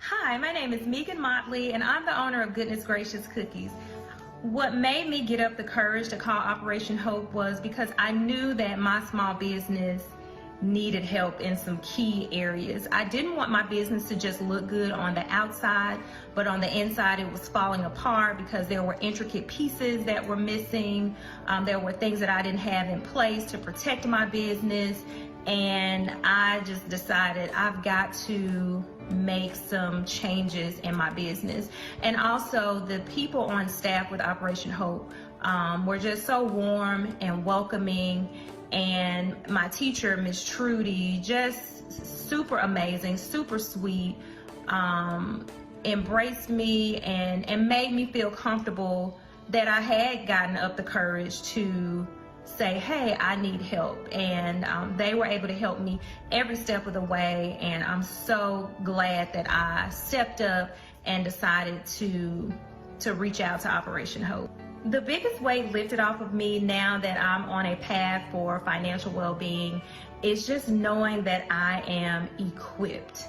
Hi, my name is Megan Motley, and I'm the owner of Goodness Gracious Cookies. What made me get up the courage to call Operation Hope was because I knew that my small business needed help in some key areas. I didn't want my business to just look good on the outside, but on the inside it was falling apart because there were intricate pieces that were missing. There were things that I didn't have in place to protect my business, and I just decided I've got to make some changes in my business. And also the people on staff with Operation Hope were just so warm and welcoming, and my teacher, Miss Trudy, just super amazing, super sweet, embraced me and made me feel comfortable that I had gotten up the courage to say, hey, I need help. And they were able to help me every step of the way, and I'm so glad that I stepped up and decided to reach out to Operation Hope. The biggest weight lifted off of me now that I'm on a path for financial well-being is just knowing that I am equipped.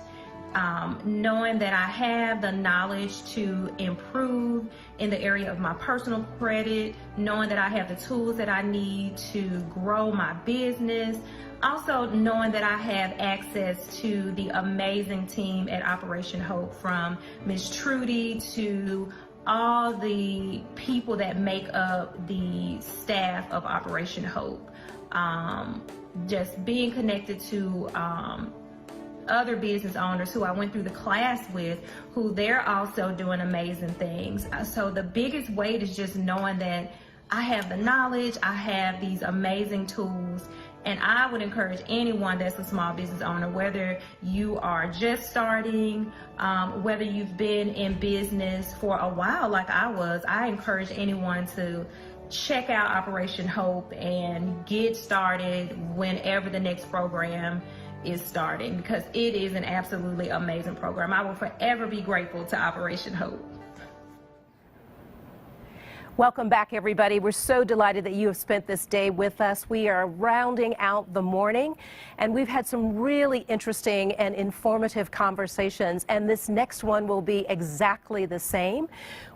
Knowing that I have the knowledge to improve in the area of my personal credit, knowing that I have the tools that I need to grow my business, also knowing that I have access to the amazing team at Operation Hope, from Miss Trudy to all the people that make up the staff of Operation Hope. Just being connected to other business owners who I went through the class with, who they're also doing amazing things. So the biggest weight is just knowing that I have the knowledge, I have these amazing tools, and I would encourage anyone that's a small business owner, whether you are just starting, whether you've been in business for a while like I was, I encourage anyone to check out Operation Hope and get started whenever the next program is starting, because it is an absolutely amazing program. I will forever be grateful to Operation Hope. Welcome back, everybody. We're so delighted that you have spent this day with us. We are rounding out the morning, and we've had some really interesting and informative conversations, and this next one will be exactly the same.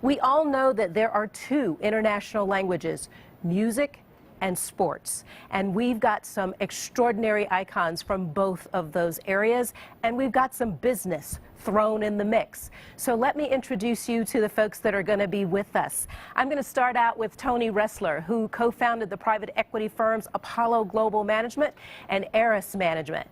We all know that there are two international languages, music and sports, and we've got some extraordinary icons from both of those areas, and we've got some business thrown in the mix. So let me introduce you to the folks that are going to be with us. I'm going to start out with Tony Ressler, who co-founded the private equity firms Apollo Global Management and Eris Management.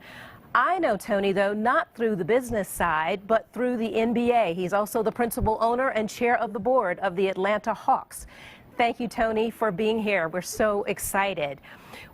I know Tony, though, not through the business side, but through the NBA. He's also the principal owner and chair of the board of the Atlanta Hawks. Thank you, Tony, for being here. We're so excited.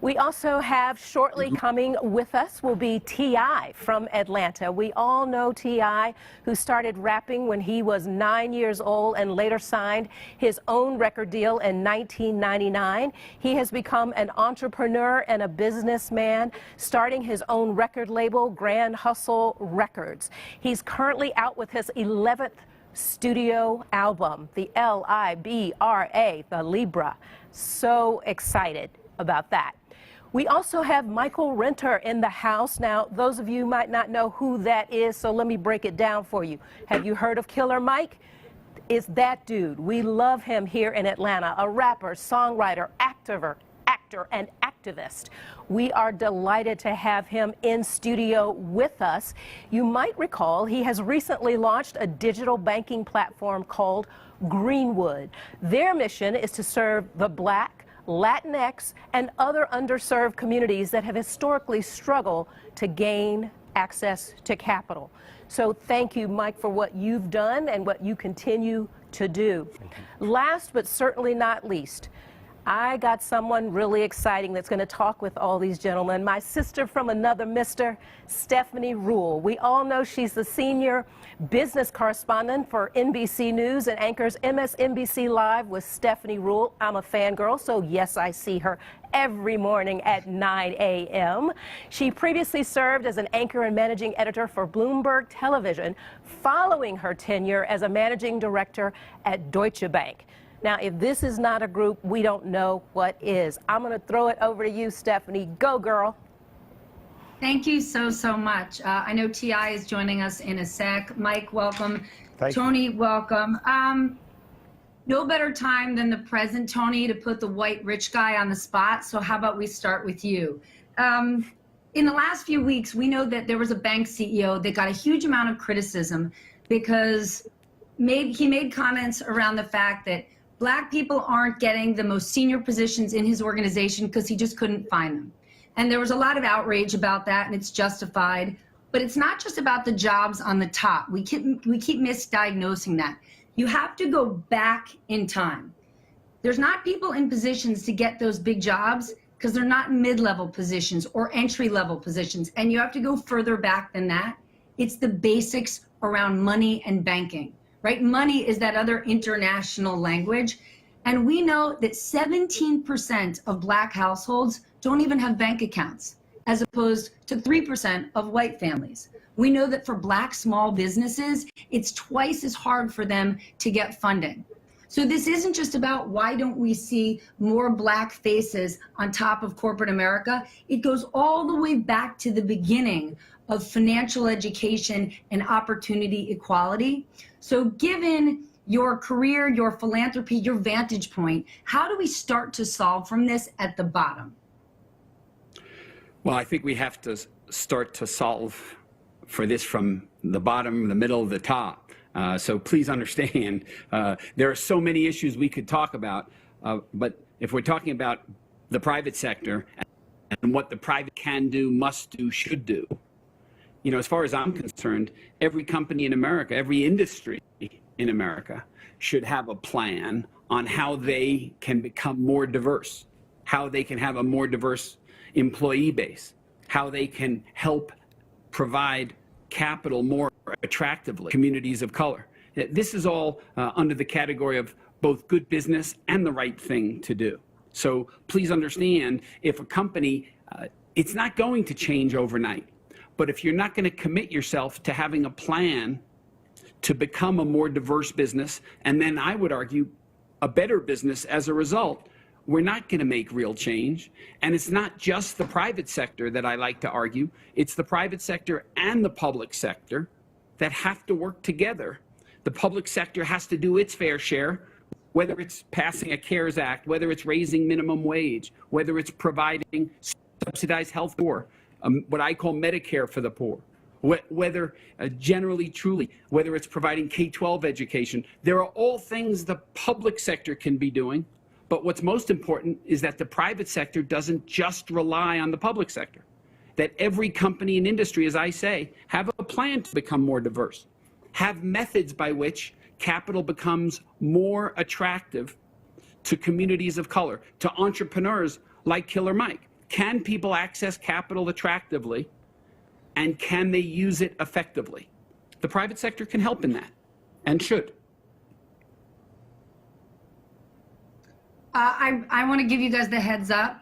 We also have shortly coming with us will be T.I. from Atlanta. We all know T.I., who started rapping when he was 9 years old and later signed his own record deal in 1999. He has become an entrepreneur and a businessman, starting his own record label, Grand Hustle Records. He's currently out with his 11th studio album, the Libra, the Libra. So excited about that. We also have Michael Renter in the house. Now, those of you might not know who that is, so let me break it down for you. Have you heard of Killer Mike? It's that dude. We love him here in Atlanta, a rapper, songwriter, actor, and activist. We are delighted to have him in studio with us. You might recall he has recently launched a digital banking platform called Greenwood. Their mission is to serve the Black, Latinx, and other underserved communities that have historically struggled to gain access to capital. So thank you, Mike, for what you've done and what you continue to do. Last but certainly not least, I got someone really exciting that's going to talk with all these gentlemen. My sister from another mister, Stephanie Ruhle. We all know she's the senior business correspondent for NBC News and anchors MSNBC Live with Stephanie Ruhle. I'm a fangirl, so yes, I see her every morning at 9 a.m. She previously served as an anchor and managing editor for Bloomberg Television, following her tenure as a managing director at Deutsche Bank. Now, if this is not a group, we don't know what is. I'm going to throw it over to you, Stephanie. Go, girl. Thank you so much. I know T.I. is joining us in a sec. Mike, welcome. Tony, welcome. No better time than the present, Tony, to put the white rich guy on the spot. So how about we start with you? In the last few weeks, we know that there was a bank CEO that got a huge amount of criticism because he made comments around the fact that Black people aren't getting the most senior positions in his organization because he just couldn't find them. And there was a lot of outrage about that, and it's justified. But it's not just about the jobs on the top. We keep misdiagnosing that. You have to go back in time. There's not people in positions to get those big jobs because they're not mid-level positions or entry-level positions. And you have to go further back than that. It's the basics around money and banking, right? Money is that other international language. And we know that 17% of Black households don't even have bank accounts, as opposed to 3% of white families. We know that for Black small businesses, it's twice as hard for them to get funding. So this isn't just about why don't we see more Black faces on top of corporate America. It goes all the way back to the beginning of financial education and opportunity equality. So given your career, your philanthropy, your vantage point, how do we start to solve from this at the bottom? Well, I think we have to start to solve for this from the bottom, the middle, the top. So please understand, there are so many issues we could talk about, but if we're talking about the private sector and what the private can do, must do, should do, you know, as far as I'm concerned, every company in America, every industry in America should have a plan on how they can become more diverse, how they can have a more diverse employee base, how they can help provide capital more attractively, communities of color. This is all under the category of both good business and the right thing to do. So please understand, if a company, it's not going to change overnight, but if you're not going to commit yourself to having a plan to become a more diverse business, and then I would argue a better business as a result, we're not going to make real change. And it's not just the private sector that I like to argue. It's the private sector and the public sector that have to work together. The public sector has to do its fair share, whether it's passing a CARES Act, whether it's raising minimum wage, whether it's providing subsidized health care, what I call Medicare for the poor, whether generally, truly, whether it's providing K-12 education. There are all things the public sector can be doing. But what's most important is that the private sector doesn't just rely on the public sector, that every company and industry, as I say, have a plan to become more diverse, have methods by which capital becomes more attractive to communities of color, to entrepreneurs like Killer Mike. Can people access capital attractively, and can they use it effectively? The private sector can help in that, and should. I want to give you guys the heads up.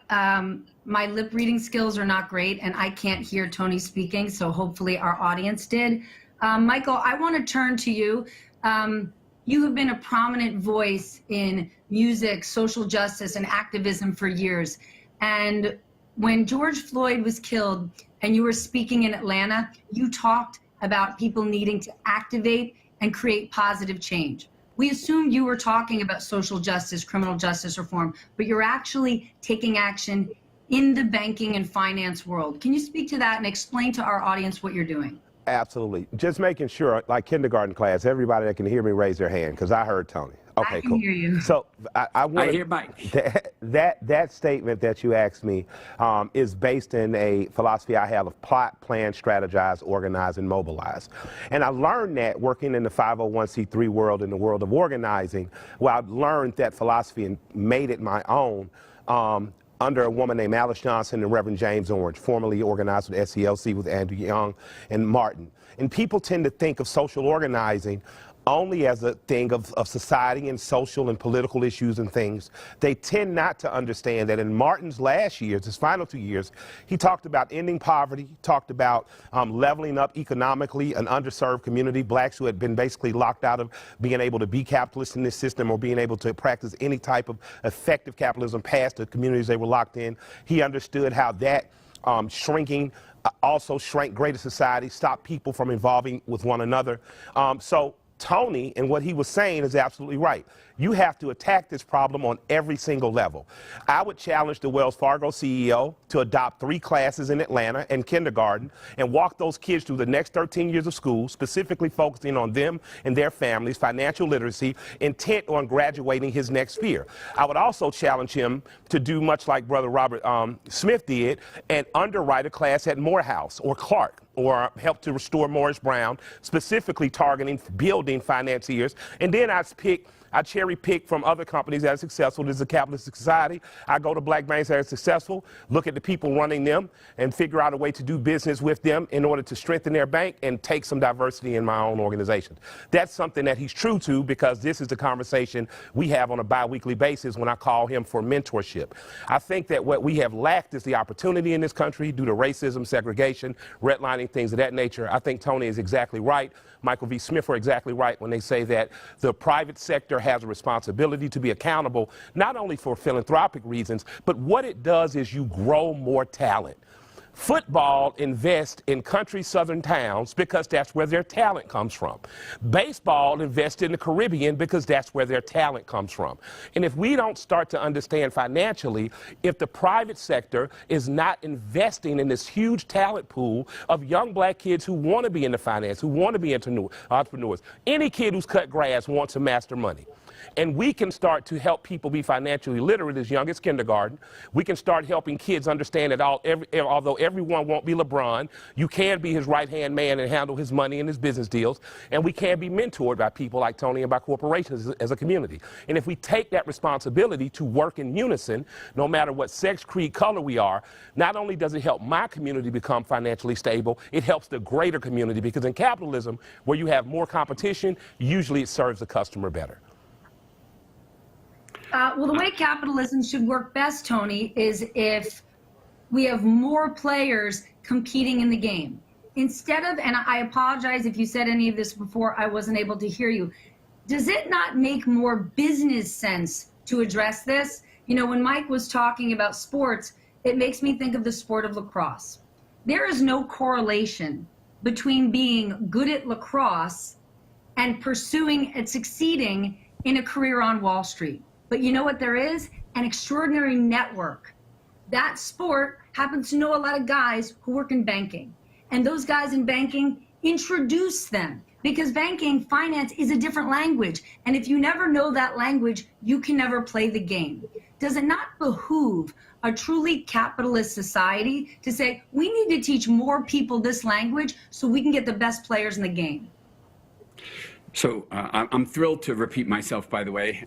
My lip reading skills are not great, and I can't hear Tony speaking, so hopefully our audience did. Michael, I want to turn to you. You have been a prominent voice in music, social justice, and activism for years. And when George Floyd was killed and you were speaking in Atlanta, you talked about people needing to activate and create positive change. We assumed you were talking about social justice, criminal justice reform, but you're actually taking action in the banking and finance world. Can you speak to that and explain to our audience what you're doing? Absolutely. Just making sure, like kindergarten class, everybody that can hear me raise their hand, because I heard Tony. Okay, I can cool. hear you. So I hear Mike. That statement that you asked me is based in a philosophy I have of plot, plan, strategize, organize, and mobilize. And I learned that working in the 501c3 world, in the world of organizing, where I learned that philosophy and made it my own under a woman named Alice Johnson and Reverend James Orange, formerly organized with SCLC with Andrew Young and Martin. And people tend to think of social organizing only as a thing of society and social and political issues and things. They tend not to understand that in Martin's last years, his final 2 years, he talked about ending poverty, talked about leveling up economically an underserved community, blacks who had been basically locked out of being able to be capitalists in this system or being able to practice any type of effective capitalism past the communities they were locked in. He understood how that shrinking also shrank greater society, stopped people from involving with one another. So Tony and what he was saying is absolutely right. You have to attack this problem on every single level. I would challenge the Wells Fargo CEO to adopt 3 classes in Atlanta and kindergarten and walk those kids through the next 13 years of school, specifically focusing on them and their families, financial literacy, intent on graduating his next sphere. I would also challenge him to do much like Brother Robert Smith did and underwrite a class at Morehouse or Clark, or help to restore Morris Brown, specifically targeting building financiers. And then I cherry pick from other companies that are successful. This is a capitalistic society. I go to black banks that are successful, look at the people running them, and figure out a way to do business with them in order to strengthen their bank and take some diversity in my own organization. That's something that he's true to, because this is the conversation we have on a bi-weekly basis when I call him for mentorship. I think that what we have lacked is the opportunity in this country due to racism, segregation, redlining, things of that nature. I think Tony is exactly right. Michael V. Smith are exactly right when they say that the private sector has a responsibility to be accountable, not only for philanthropic reasons, but what it does is you grow more talent. Football invests in country southern towns because that's where their talent comes from. Baseball invests in the Caribbean because that's where their talent comes from. And if we don't start to understand financially, if the private sector is not investing in this huge talent pool of young black kids who want to be into finance, who want to be entrepreneurs, any kid who's cut grass wants to master money. And we can start to help people be financially literate as young as kindergarten. We can start helping kids understand that although everyone won't be LeBron, you can be his right-hand man and handle his money and his business deals. And we can be mentored by people like Tony and by corporations as a community. And if we take that responsibility to work in unison, no matter what sex, creed, color we are, not only does it help my community become financially stable, it helps the greater community, because in capitalism, where you have more competition, usually it serves the customer better. Well, the way capitalism should work best, Tony, is if we have more players competing in the game. Instead of, and I apologize if you said any of this before, I wasn't able to hear you. Does it not make more business sense to address this? You know, when Mike was talking about sports, it makes me think of the sport of lacrosse. There is no correlation between being good at lacrosse and pursuing and succeeding in a career on Wall Street. But you know what there is? An extraordinary network. That sport happens to know a lot of guys who work in banking. And those guys in banking introduce them, because banking, finance is a different language. And if you never know that language, you can never play the game. Does it not behoove a truly capitalist society to say, we need to teach more people this language so we can get the best players in the game? So I'm thrilled to repeat myself, by the way,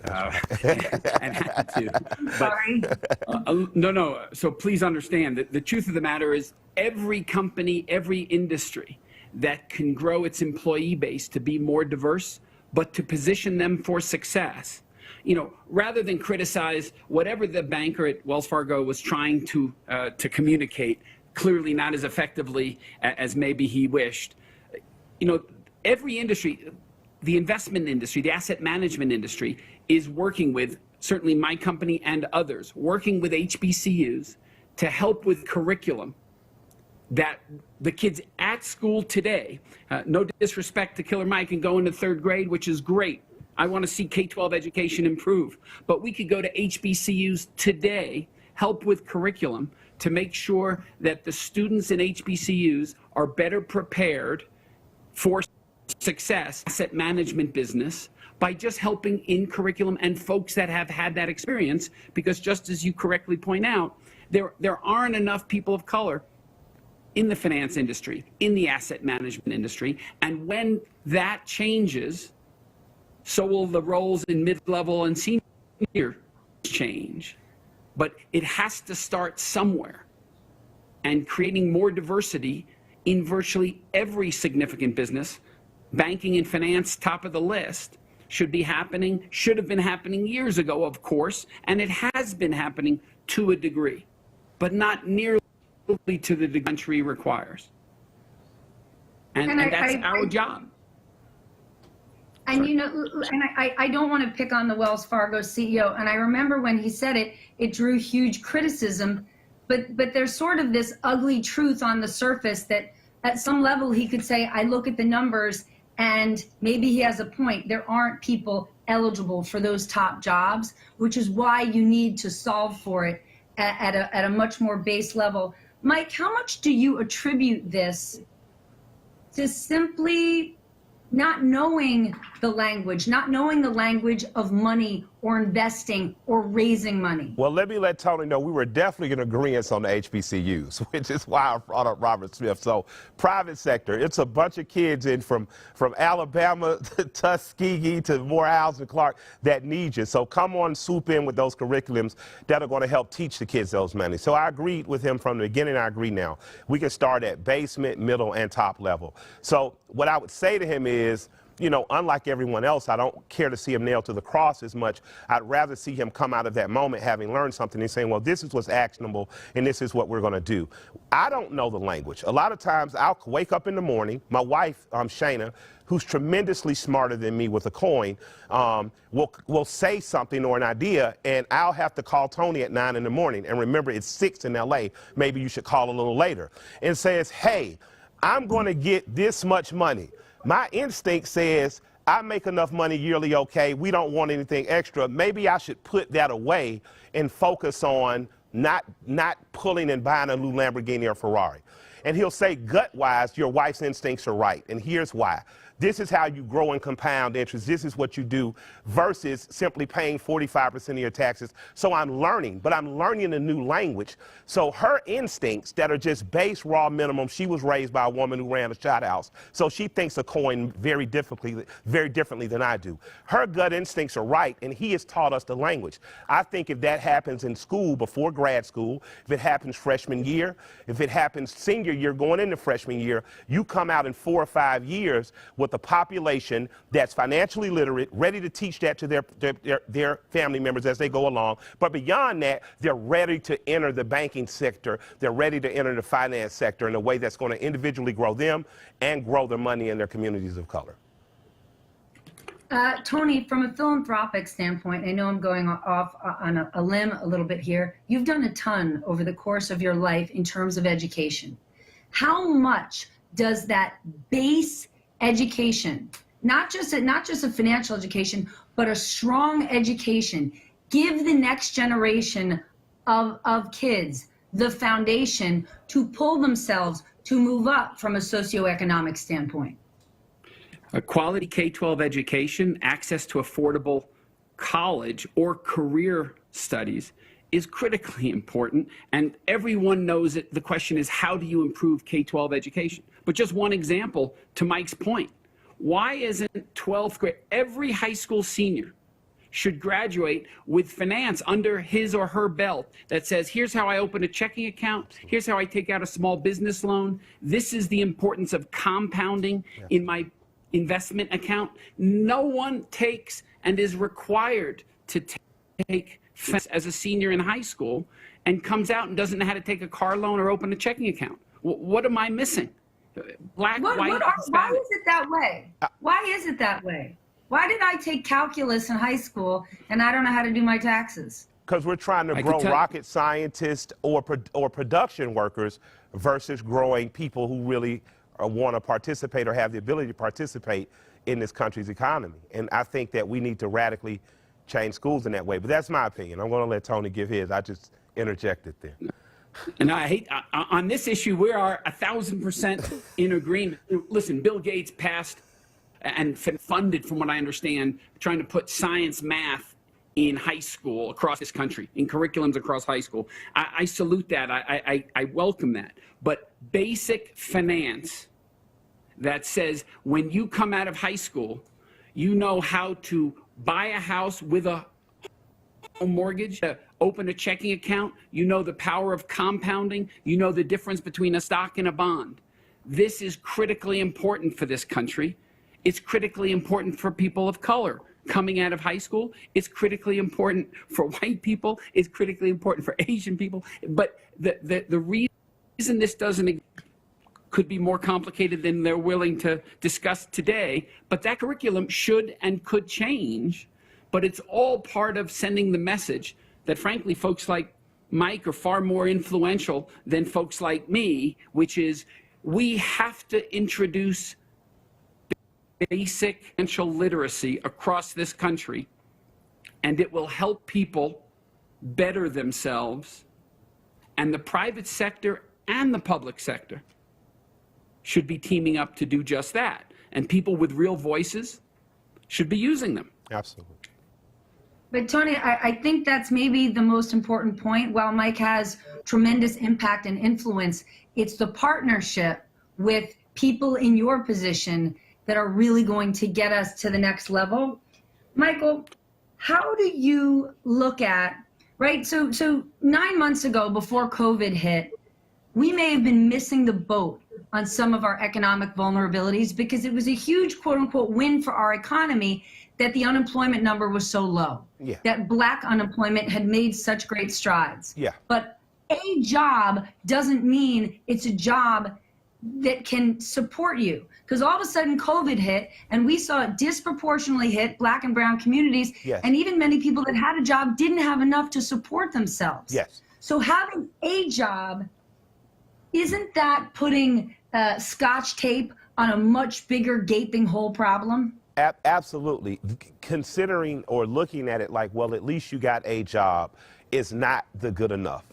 and had to. But, sorry. No. So please understand that the truth of the matter is every company, every industry that can grow its employee base to be more diverse, but to position them for success, you know, rather than criticize whatever the banker at Wells Fargo was trying to communicate, clearly not as effectively as maybe he wished. You know, every industry, the investment industry, the asset management industry is working with, certainly my company and others, working with HBCUs to help with curriculum that the kids at school today, no disrespect to Killer Mike, and go into 3rd grade, which is great. I want to see K-12 education improve. But we could go to HBCUs today, help with curriculum to make sure that the students in HBCUs are better prepared for success, asset management business, by just helping in curriculum and folks that have had that experience, because just as you correctly point out, there aren't enough people of color in the finance industry, in the asset management industry, and when that changes, so will the roles in mid-level and senior change. But it has to start somewhere, and creating more diversity in virtually every significant business, banking and finance, top of the list, should be happening, should have been happening years ago, of course, and it has been happening to a degree, but not nearly to the degree the country requires. And that's our job. And you know, and I don't want to pick on the Wells Fargo CEO, and I remember when he said it, it drew huge criticism. but there's sort of this ugly truth on the surface that at some level he could say, I look at the numbers and maybe he has a point. There aren't people eligible for those top jobs, which is why you need to solve for it at a much more base level. Mike, how much do you attribute this to simply not knowing the language of money or investing or raising money? Well, let me let Tony know we were definitely in agreement on the HBCUs, which is why I brought up Robert Smith. So private sector, it's a bunch of kids in from Alabama to Tuskegee to Morehouse and Clark that need you. So come on, swoop in with those curriculums that are going to help teach the kids those money. So I agreed with him from the beginning. I agree now. We can start at basement, middle, and top level. So what I would say to him is, you know, unlike everyone else, I don't care to see him nailed to the cross as much. I'd rather see him come out of that moment having learned something and saying, well, this is what's actionable and this is what we're going to do. I don't know the language. A lot of times I'll wake up in the morning, my wife, Shayna, who's tremendously smarter than me with a coin, will say something or an idea, and I'll have to call Tony at 9 in the morning. And remember, it's 6 in LA. Maybe you should call a little later. And says, hey, I'm going to get this much money. My instinct says, I make enough money yearly, okay, we don't want anything extra. Maybe I should put that away and focus on not pulling and buying a new Lamborghini or Ferrari. And he'll say, gut-wise, your wife's instincts are right, and here's why. This is how you grow and compound interest. This is what you do versus simply paying 45% of your taxes. So I'm learning, but I'm learning a new language. So her instincts that are just base raw minimum, she was raised by a woman who ran a shot house. So she thinks a coin very differently than I do. Her gut instincts are right, and he has taught us the language. I think if that happens in school before grad school, if it happens freshman year, if it happens senior year going into freshman year, you come out in 4 or 5 years with a population that's financially literate, ready to teach that to their family members as they go along. But beyond that, they're ready to enter the banking sector. They're ready to enter the finance sector in a way that's going to individually grow them and grow their money in their communities of color. Tony, from a philanthropic standpoint, I know I'm going off on a limb a little bit here. You've done a ton over the course of your life in terms of education. How much does that base education, not just a financial education, but a strong education, give the next generation of kids the foundation to pull themselves to move up from a socioeconomic standpoint? A quality K-12 education, access to affordable college or career studies is critically important, and everyone knows it. The question is, how do you improve K-12 education? But just one example, to Mike's point, why isn't 12th grade, every high school senior should graduate with finance under his or her belt that says, here's how I open a checking account, here's how I take out a small business loan, this is the importance of compounding in my investment account. No one takes and is required to take finance as a senior in high school and comes out and doesn't know how to take a car loan or open a checking account. What am I missing? Black, white, why is it that way? Why is it that way? Why did I take calculus in high school and I don't know how to do my taxes? Because we're trying to grow rocket scientists or production workers versus growing people who really want to participate or have the ability to participate in this country's economy. And I think that we need to radically change schools in that way. But that's my opinion. I'm going to let Tony give his. I just interjected there. And I hate, on this issue, we are 1,000% in agreement. Listen, Bill Gates passed and funded, from what I understand, trying to put science, math in high school across this country, in curriculums across high school. I salute that. I welcome that. But basic finance that says when you come out of high school, you know how to buy a house with a home mortgage, open a checking account, you know the power of compounding, you know the difference between a stock and a bond. This is critically important for this country. It's critically important for people of color coming out of high school. It's critically important for white people. It's critically important for Asian people. But the reason this could be more complicated than they're willing to discuss today, but that curriculum should and could change. But it's all part of sending the message that, frankly, folks like Mike, are far more influential than folks like me, which is we have to introduce basic financial literacy across this country, and it will help people better themselves. And the private sector and the public sector should be teaming up to do just that. And people with real voices should be using them. Absolutely. But Tony, I think that's maybe the most important point. While Mike has tremendous impact and influence, it's the partnership with people in your position that are really going to get us to the next level. Michael, how do you look at, right? So 9 months ago, before COVID hit, we may have been missing the boat on some of our economic vulnerabilities because it was a huge quote unquote win for our economy that the unemployment number was so low, that Black unemployment had made such great strides. But a job doesn't mean it's a job that can support you. Because all of a sudden COVID hit and we saw it disproportionately hit Black and brown communities. And even many people that had a job didn't have enough to support themselves. So having a job, isn't that putting Scotch tape on a much bigger gaping hole problem? Absolutely. Considering or looking at it like, well, at least you got a job is not the good enough.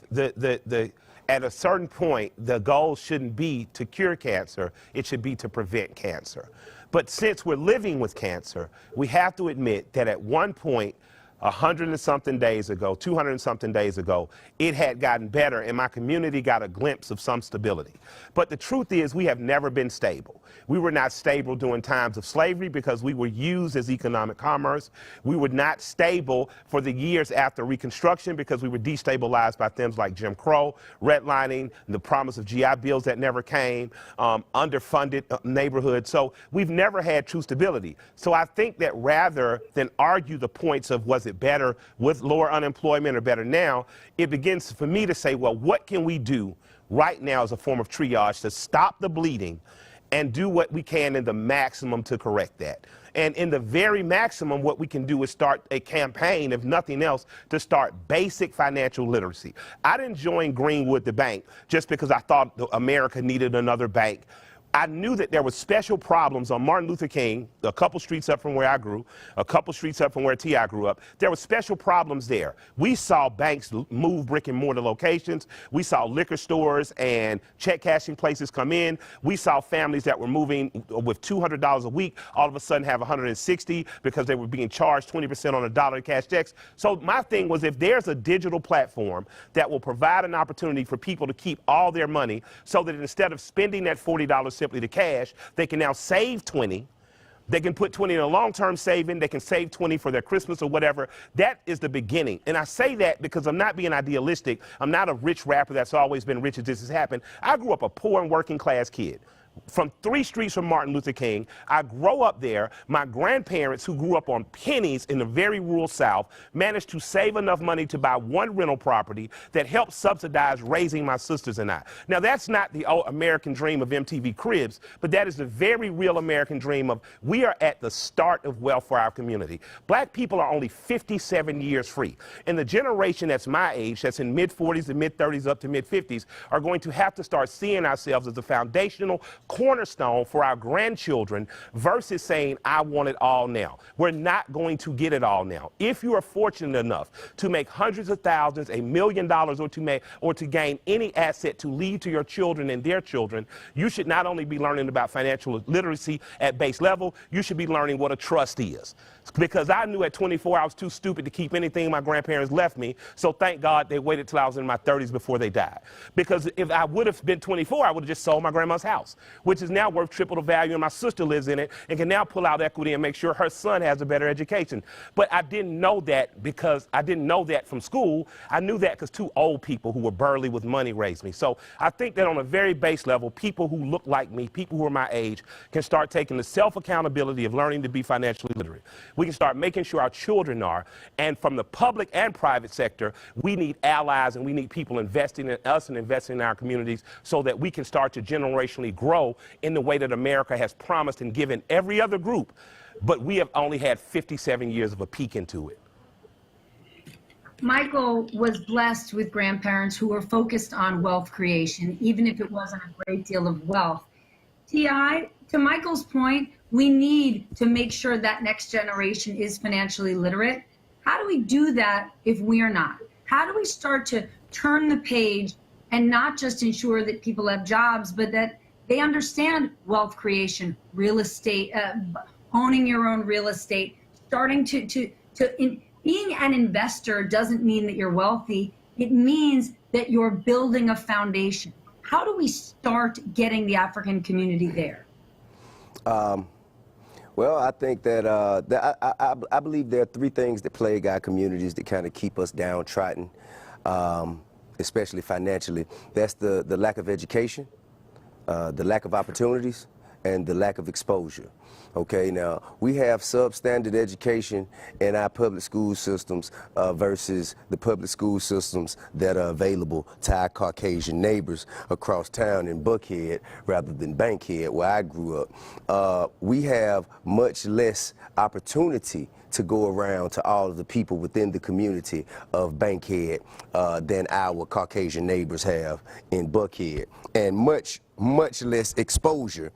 At a certain point, the goal shouldn't be to cure cancer. It should be to prevent cancer. But since we're living with cancer, we have to admit that at one point, 100 and something days ago, 200 and something days ago, it had gotten better and my community got a glimpse of some stability. But the truth is we have never been stable. We were not stable during times of slavery because we were used as economic commerce. We were not stable for the years after Reconstruction because we were destabilized by things like Jim Crow, redlining, the promise of GI bills that never came, underfunded neighborhoods. So we've never had true stability. So I think that rather than argue the points of was it better with lower unemployment or better now, it begins for me to say, well, what can we do right now as a form of triage to stop the bleeding and do what we can in the maximum to correct that? And in the very maximum, what we can do is start a campaign, if nothing else, to start basic financial literacy. I didn't join Greenwood the bank just because I thought America needed another bank. I knew that there were special problems on Martin Luther King, a couple streets up from where I grew, a couple streets up from where T.I. grew up. There were special problems there. We saw banks move brick and mortar locations. We saw liquor stores and check cashing places come in. We saw families that were moving with $200 a week all of a sudden have $160 because they were being charged 20% on $1 in cash checks. So my thing was, if there's a digital platform that will provide an opportunity for people to keep all their money so that instead of spending that $40 simply to cash, they can now save 20. They can put 20 in a long-term saving. They can save 20 for their Christmas or whatever. That is the beginning. And I say that because I'm not being idealistic. I'm not a rich rapper that's always been rich as this has happened. I grew up a poor and working class kid. From 3 streets from Martin Luther King. I grow up there. My grandparents, who grew up on pennies in the very rural South, managed to save enough money to buy 1 rental property that helped subsidize raising my sisters and I. Now, that's not the old American dream of MTV Cribs, but that is the very real American dream of we are at the start of wealth for our community. Black people are only 57 years free. And the generation that's my age, that's in mid-40s and mid-30s up to mid-50s, are going to have to start seeing ourselves as a foundational cornerstone for our grandchildren versus saying, I want it all now. We're not going to get it all now. If you are fortunate enough to make hundreds of thousands, $1 million, or to gain any asset to leave to your children and their children, you should not only be learning about financial literacy at base level, you should be learning what a trust is. Because I knew at 24 I was too stupid to keep anything my grandparents left me, so thank God they waited till I was in my 30s before they died. Because if I would have been 24, I would have just sold my grandma's house, which is now worth triple the value, and my sister lives in it and can now pull out equity and make sure her son has a better education. But I didn't know that because I didn't know that from school. I knew that because 2 old people who were burly with money raised me. So I think that on a very base level, people who look like me, people who are my age, can start taking the self-accountability of learning to be financially literate. We can start making sure our children are, and from the public and private sector, we need allies and we need people investing in us and investing in our communities so that we can start to generationally grow in the way that America has promised and given every other group, but we have only had 57 years of a peek into it. Michael was blessed with grandparents who were focused on wealth creation, even if it wasn't a great deal of wealth. T.I., to Michael's point, we need to make sure that next generation is financially literate. How do we do that if we are not? How do we start to turn the page and not just ensure that people have jobs, but that they understand wealth creation, real estate, owning your own real estate, starting being an investor doesn't mean that you're wealthy. It means that you're building a foundation. How do we start getting the African community there? Well, I think that, I believe there are three things that plague our communities that kind of keep us downtrodden, especially financially. That's the lack of education, the lack of opportunities, and the lack of exposure. Okay, now we have substandard education in our public school systems versus the public school systems that are available to our Caucasian neighbors across town in Buckhead rather than Bankhead, where I grew up. We have much less opportunity to go around to all of the people within the community of Bankhead than our Caucasian neighbors have in Buckhead, and much less exposure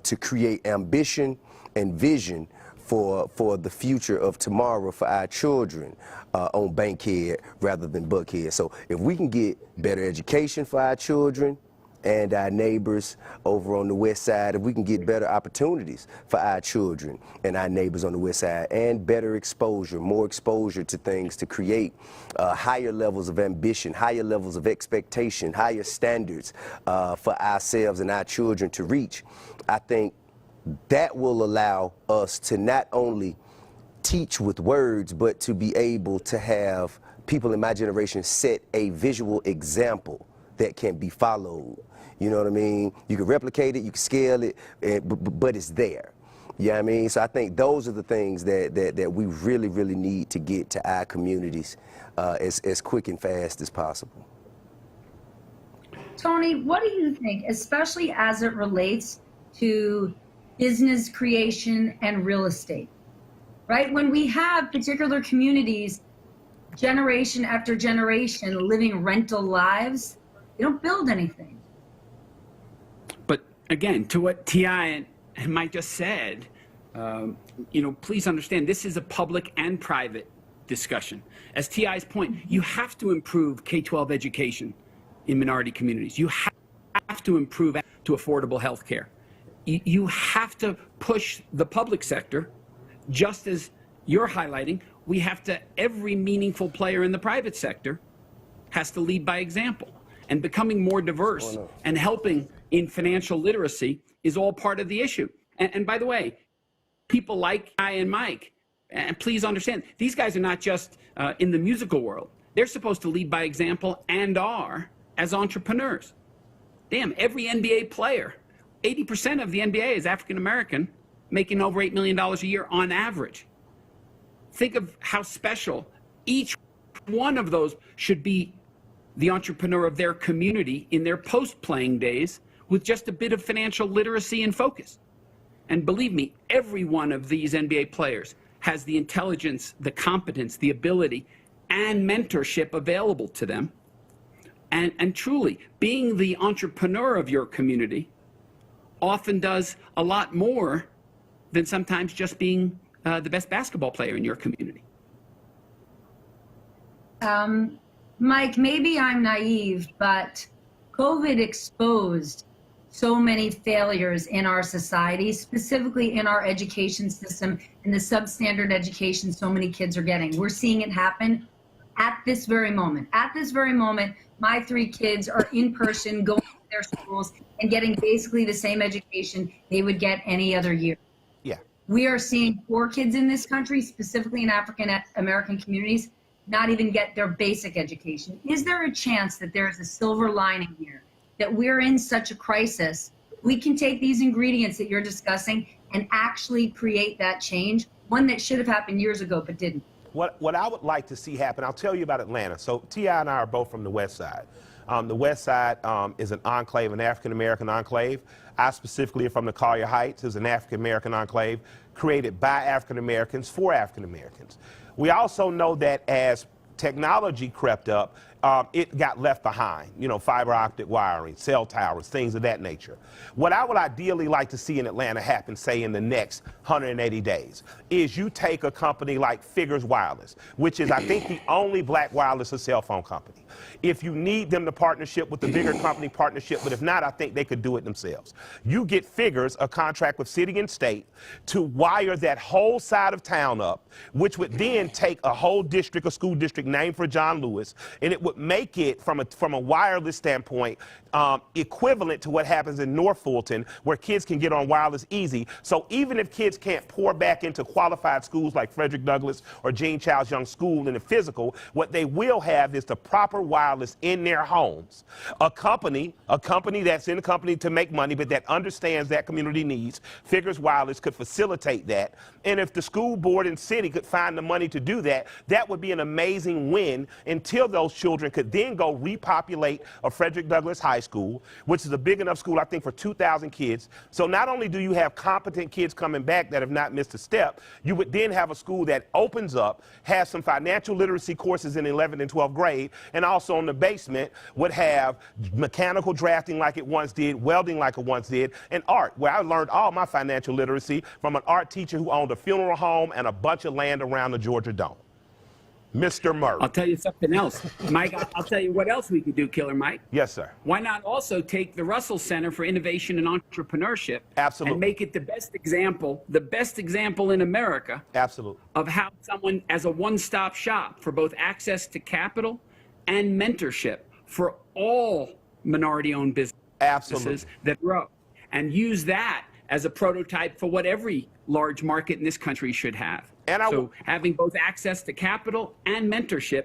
to create ambition and vision for the future of tomorrow for our children on Bankhead rather than Buckhead. So if we can get better education for our children and our neighbors over on the west side, if we can get better opportunities for our children and our neighbors on the west side, and better exposure, more exposure to things to create higher levels of ambition, higher levels of expectation, higher standards for ourselves and our children to reach, I think that will allow us to not only teach with words, but to be able to have people in my generation set a visual example that can be followed. You know what I mean? You can replicate it, you can scale it, but it's there. You know what I mean? So I think those are the things that we really need to get to our communities as quick and fast as possible. Tony, what do you think, especially as it relates to business creation and real estate, right? When we have particular communities, generation after generation, living rental lives, they don't build anything. But again, to what T.I. and Mike just said, please understand, this is a public and private discussion. As T.I.'s point, you have to improve K-12 education in minority communities. You have to improve to affordable health care. You have to push the public sector, just as you're highlighting. We have to, every meaningful player in the private sector has to lead by example. And becoming more diverse and helping in financial literacy is all part of the issue. And by the way, people like I and Mike, and please understand, these guys are not just in the musical world. They're supposed to lead by example and are as entrepreneurs. Damn, every NBA player, 80% of the NBA is African-American, making over $8 million a year on average. Think of how special each one of those should be, the entrepreneur of their community in their post-playing days, with just a bit of financial literacy and focus. And believe me, every one of these NBA players has the intelligence, the competence, the ability, and mentorship available to them. And truly, being the entrepreneur of your community often does a lot more than sometimes just being the best basketball player in your community. Mike, maybe I'm naive, but COVID exposed so many failures in our society, specifically in our education system and the substandard education so many kids are getting. We're seeing it happen at this very moment. At this very moment, my 3 kids are in person, going to their schools and getting basically the same education they would get any other year. Yeah. We are seeing poor kids in this country, specifically in African American communities, not even get their basic education. Is there a chance that there's a silver lining here, that we're in such a crisis, we can take these ingredients that you're discussing and actually create that change, one that should have happened years ago but didn't? What I would like to see happen, I'll tell you about Atlanta. So T.I. and I are both from the West Side. The West Side is an enclave, an African-American enclave. I specifically am from the Collier Heights, is an African-American enclave created by African-Americans for African-Americans. We also know that as technology crept up, it got left behind. You know, fiber optic wiring, cell towers, things of that nature. What I would ideally like to see in Atlanta happen, say in the next 180 days, is you take a company like Figures Wireless, which is, I think, the only black wireless cell phone company. If you need them to partnership with the bigger company, partnership, but if not, I think they could do it themselves. You get Figures, a contract with city and state, to wire that whole side of town up, which would then take a whole district, a school district named for John Lewis, and it would make it, from a wireless standpoint, equivalent to what happens in North Fulton, where kids can get on wireless easy. So even if kids can't pour back into qualified schools like Frederick Douglass or Gene Childs Young School in the physical, what they will have is the proper wireless in their homes. A company that's in the company to make money, but that understands that community needs, Figures Wireless could facilitate that. And if the school board and city could find the money to do that, that would be an amazing win until those children could then go repopulate a Frederick Douglass High School, which is a big enough school, I think, for 2,000 kids. So not only do you have competent kids coming back that have not missed a step, you would then have a school that opens up, has some financial literacy courses in 11th and 12th grade, and also in the basement would have mechanical drafting like it once did, welding like it once did, and art, where I learned all my financial literacy from an art teacher who owned a funeral home and a bunch of land around the Georgia Dome. Mr. Murray. I'll tell you something else. Mike, I'll tell you what else we could do, Killer Mike. Yes, sir. Why not also take the Russell Center for Innovation and Entrepreneurship Absolutely. and make it the best example in America Absolutely. of how someone, as a one-stop shop for both access to capital and mentorship for all minority-owned businesses Absolutely. that grow, and use that as a prototype for what every large market in this country should have. And so having both access to capital and mentorship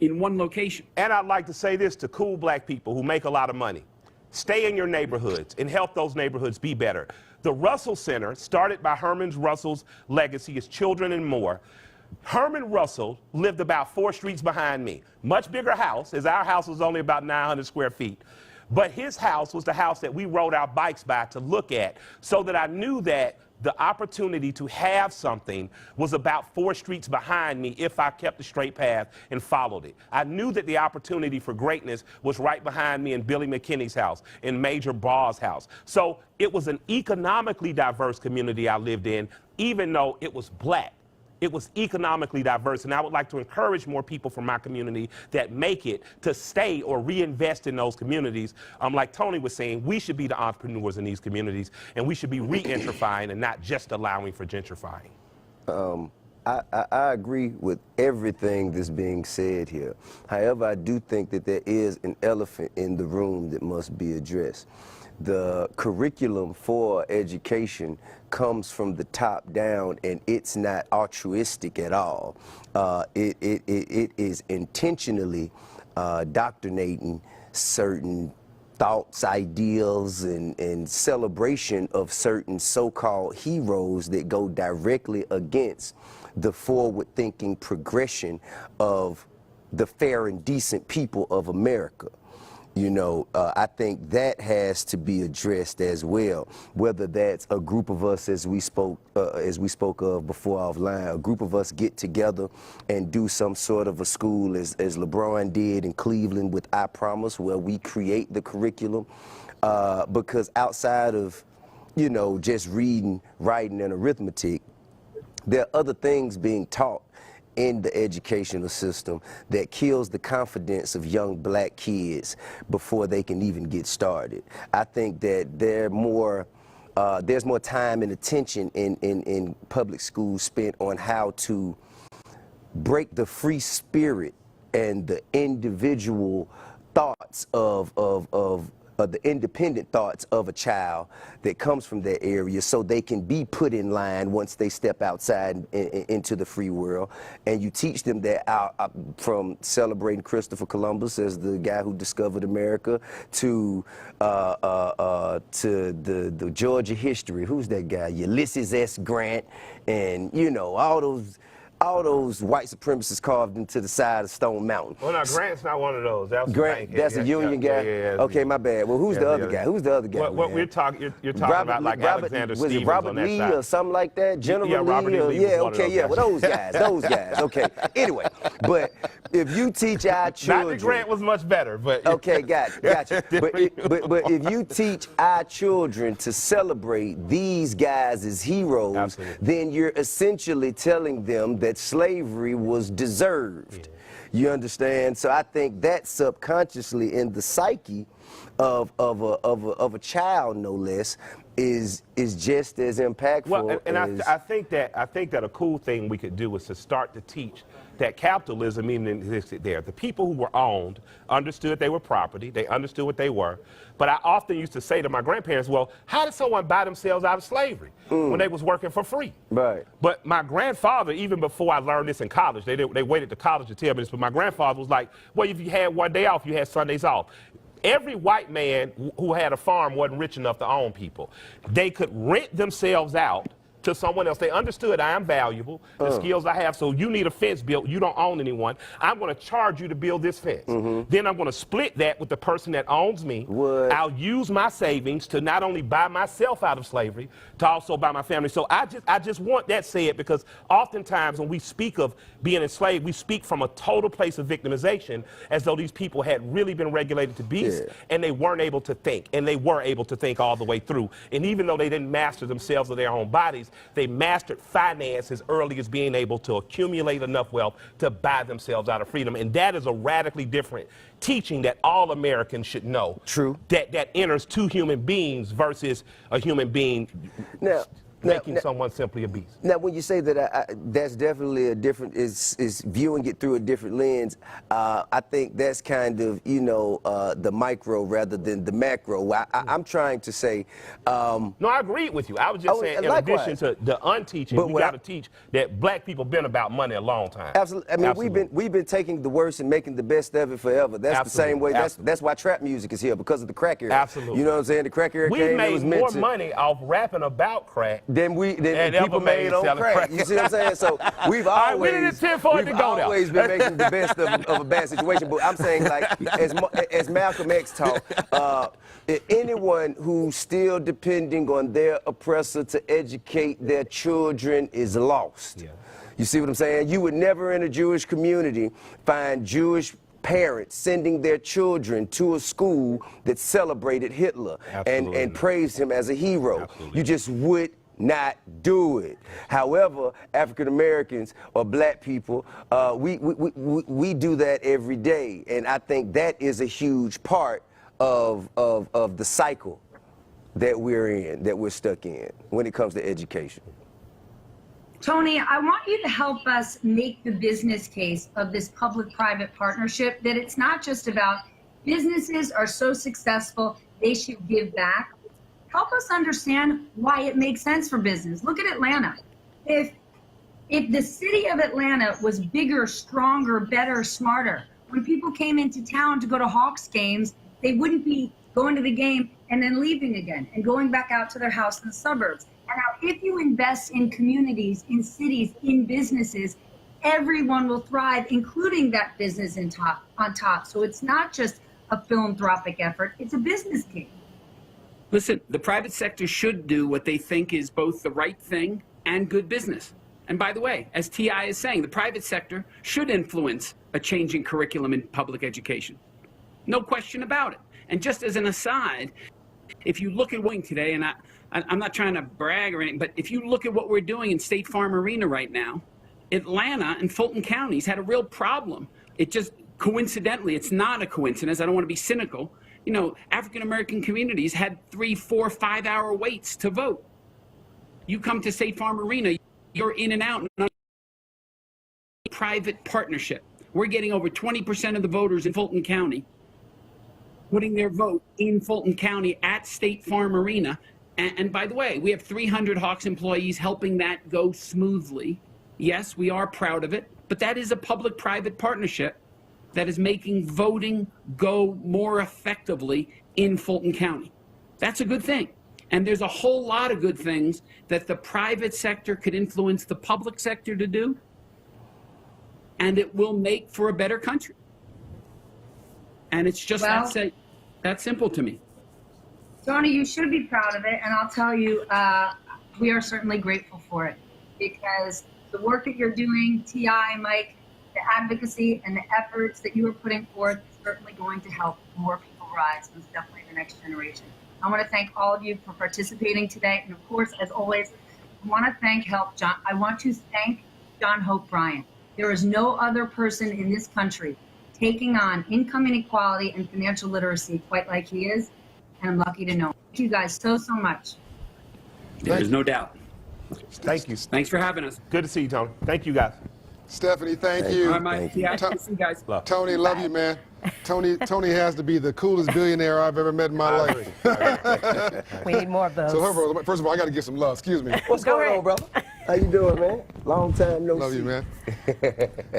in one location. And I'd like to say this to cool black people who make a lot of money. Stay in your neighborhoods and help those neighborhoods be better. The Russell Center, started by Herman Russell's legacy, his children and more. Herman Russell lived about 4 streets behind me. Much bigger house, as our house was only about 900 square feet. But his house was the house that we rode our bikes by to look at, so that I knew that the opportunity to have something was about 4 streets behind me if I kept the straight path and followed it. I knew that the opportunity for greatness was right behind me in Billy McKinney's house, in Major Ball's house. So it was an economically diverse community I lived in, even though it was black. It was economically diverse, and I would like to encourage more people from my community that make it to stay or reinvest in those communities. Like Tony was saying, we should be the entrepreneurs in these communities, and we should be re-gentrifying and not just allowing for gentrifying. I agree with everything that's being said here. However, I do think that there is an elephant in the room that must be addressed. The curriculum for education comes from the top down, and it's not altruistic at all. It is intentionally doctrinating certain thoughts, ideals, and celebration of certain so-called heroes that go directly against the forward-thinking progression of the fair and decent people of America. You know, I think that has to be addressed as well. Whether that's a group of us, as we spoke of before offline, a group of us get together and do some sort of a school, as LeBron did in Cleveland with I Promise, where we create the curriculum. Because outside of, you know, just reading, writing, and arithmetic, there are other things being taught in the educational system that kills the confidence of young black kids before they can even get started. I think that there's more time and attention in public schools spent on how to break the free spirit and the individual thoughts of the independent thoughts of a child that comes from that area, so they can be put in line once they step outside into the free world. And you teach them that from celebrating Christopher Columbus as the guy who discovered America to the Georgia history. Who's that guy? Ulysses S. Grant, and you know, all all those white supremacists carved into the side of Stone Mountain. Well, now, Grant's not one of those. That's Grant, that's a union guy? Okay, my bad. Well, who's the other guy? Who's the other guy? What you're talking about, like Alexander was Stevens it Robert on that Lee side. or something like that? General Yeah, Robert Lee? Lee was one of those guys. Well, those guys. Okay. Anyway, but if you teach our children, Not that Grant was much better, but okay, got you. But if you teach our children to celebrate these guys as heroes, Absolutely. then you're essentially telling them that slavery was deserved. Yeah. You understand? So I think that subconsciously in the psyche of a child, no less, is just as impactful. Well, and I think that a cool thing we could do is to start to teach that capitalism even existed there. The people who were owned understood they were property. They understood what they were. But I often used to say to my grandparents, well, how did someone buy themselves out of slavery when they was working for free? Right. But my grandfather, even before I learned this in college, they waited to college to tell me this, but my grandfather was like, well, if you had one day off, you had Sundays off. Every white man who had a farm wasn't rich enough to own people. They could rent themselves out to someone else. They understood I am valuable, the skills I have, so you need a fence built, you don't own anyone. I'm going to charge you to build this fence. Then I'm going to split that with the person that owns me. I'll use my savings to not only buy myself out of slavery, to also buy my family. So I just want that said, because oftentimes when we speak of being enslaved, we speak from a total place of victimization, as though these people had really been regulated to beasts, and they weren't able to think, and they were able to think all the way through. And even though they didn't master themselves or their own bodies, they mastered finance as early as being able to accumulate enough wealth to buy themselves out of freedom. And that is a radically different teaching that all Americans should know. True. That enters two human beings versus a human being making someone simply a beast. Now, when you say that, that's definitely a different, is viewing it through a different lens. I think that's kind of, the micro rather than the macro. I'm trying to say. No, I agree with you. I was just saying, in addition to the unteaching, we got to teach that black people been about money a long time. Absolutely. I mean, we've been taking the worst and making the best of it forever. That's the same way. That's why trap music is here, because of the crack era. Absolutely. You know what I'm saying? The crack era we made more money off rapping about crack than people made on crack. You see what I'm saying? So we've always been making the best of a bad situation. But I'm saying, like, as Malcolm X taught, anyone who's still depending on their oppressor to educate their children is lost. Yeah. You see what I'm saying? You would never in a Jewish community find Jewish parents sending their children to a school that celebrated Hitler and praised him as a hero. Absolutely. You just would not do it. However, African Americans or black people, we do that every day, and I think that is a huge part of the cycle that we're stuck in when it comes to education. Tony, I want you to help us make the business case of this public-private partnership, that it's not just about businesses are so successful, they should give back. Help us understand why it makes sense for business. Look at Atlanta. If the city of Atlanta was bigger, stronger, better, smarter, when people came into town to go to Hawks games, they wouldn't be going to the game and then leaving again and going back out to their house in the suburbs. And now if you invest in communities, in cities, in businesses, everyone will thrive, including that business on top. So it's not just a philanthropic effort, it's a business case. Listen, the private sector should do what they think is both the right thing and good business. And by the way, as T.I. is saying, the private sector should influence a changing curriculum in public education. No question about it. And just as an aside, if you look at Wing today, and I'm not trying to brag or anything, but if you look at what we're doing in State Farm Arena right now, Atlanta and Fulton counties had a real problem. It just, coincidentally, it's not a coincidence, I don't want to be cynical, African-American communities had 3, 4, 5-hour waits to vote. You come to State Farm Arena, you're in and out. Private partnership. We're getting over 20% of the voters in Fulton County putting their vote in Fulton County at State Farm Arena. And by the way, we have 300 Hawks employees helping that go smoothly. Yes, we are proud of it, but that is a public-private partnership that is making voting go more effectively in Fulton County. That's a good thing. And there's a whole lot of good things that the private sector could influence the public sector to do. and it will make for a better country. And it's just that simple to me. Tony, you should be proud of it, and I'll tell you, we are certainly grateful for it, because the work that you're doing, T.I., Mike, the advocacy and the efforts that you are putting forth is certainly going to help more people rise, most definitely the next generation. I want to thank all of you for participating today, and of course, as always, I want to thank John Hope Bryant. There is no other person in this country taking on income inequality and financial literacy quite like he is, and I'm lucky to know him. Thank you guys so much. There's no doubt. Thank you. Thanks for having us. Good to see you, Tony. Thank you, guys. Stephanie, thank you. All right, Mike. Yeah, good to see you guys. Tony, love you, man. Tony has to be the coolest billionaire I've ever met in my life. We need more of those. So first of all, I got to give some love. Excuse me. What's going on, brother? How you doing, man? Long time no see. Love you, man.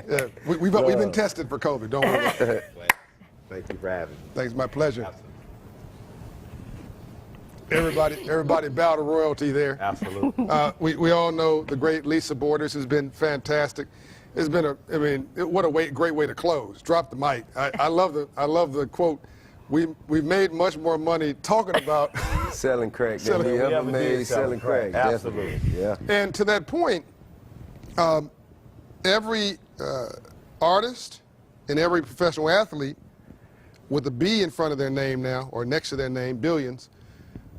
Yeah, we've been tested for COVID. Don't worry about it. Thank you for having me. Thanks, my pleasure. Everybody bow to royalty there. Absolutely. We all know the great Lisa Borders has been fantastic. It's been what a great way to close. Drop the mic. I love the quote. We've made much more money talking about selling crack than we ever made selling crack. Absolutely. Definitely. Yeah. And to that point, every artist and every professional athlete with a B in front of their name now, or next to their name, billions,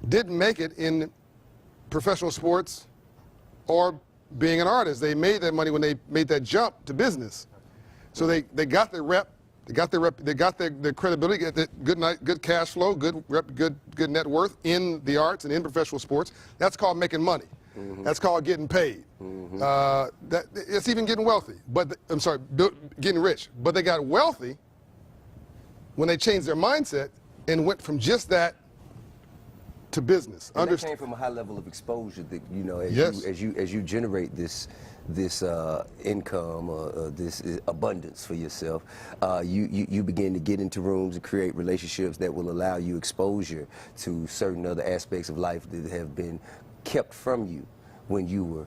didn't make it in professional sports or being an artist. They made that money when they made that jump to business. So they got their rep, they got their credibility, get good cash flow, good rep, good net worth in the arts and in professional sports. That's called making money. Mm-hmm. That's called getting paid. Mm-hmm. It's even getting wealthy. Getting rich. But they got wealthy when they changed their mindset and went from just that to business. And that came from a high level of exposure that, as you generate this income or this abundance for yourself, you begin to get into rooms and create relationships that will allow you exposure to certain other aspects of life that have been kept from you when you were,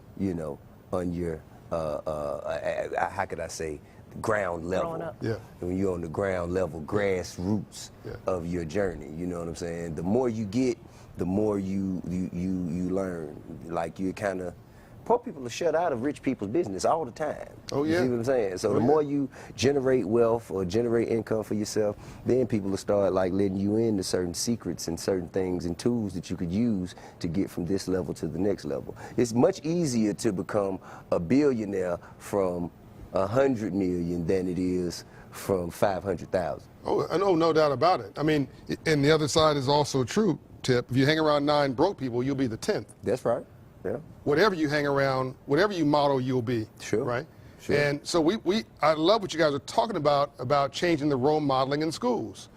on your, how could I say, ground level. Yeah. When you're on the ground level, grassroots of your journey, you know what I'm saying? The more you get, the more you learn. Like you kind of, poor people are shut out of rich people's business all the time. Oh yeah. You see what I'm saying? So the more you generate wealth or generate income for yourself, then people will start like letting you into certain secrets and certain things and tools that you could use to get from this level to the next level. It's much easier to become a billionaire from 100 million than it is from 500,000. Oh, I know, no doubt about it. I mean, and the other side is also true, Tip. If you hang around 9 broke people, you'll be the 10th. That's right. Yeah. Whatever you hang around, whatever you model, you'll be. Sure. Right? Sure. And so I love what you guys are talking about changing the role modeling in schools.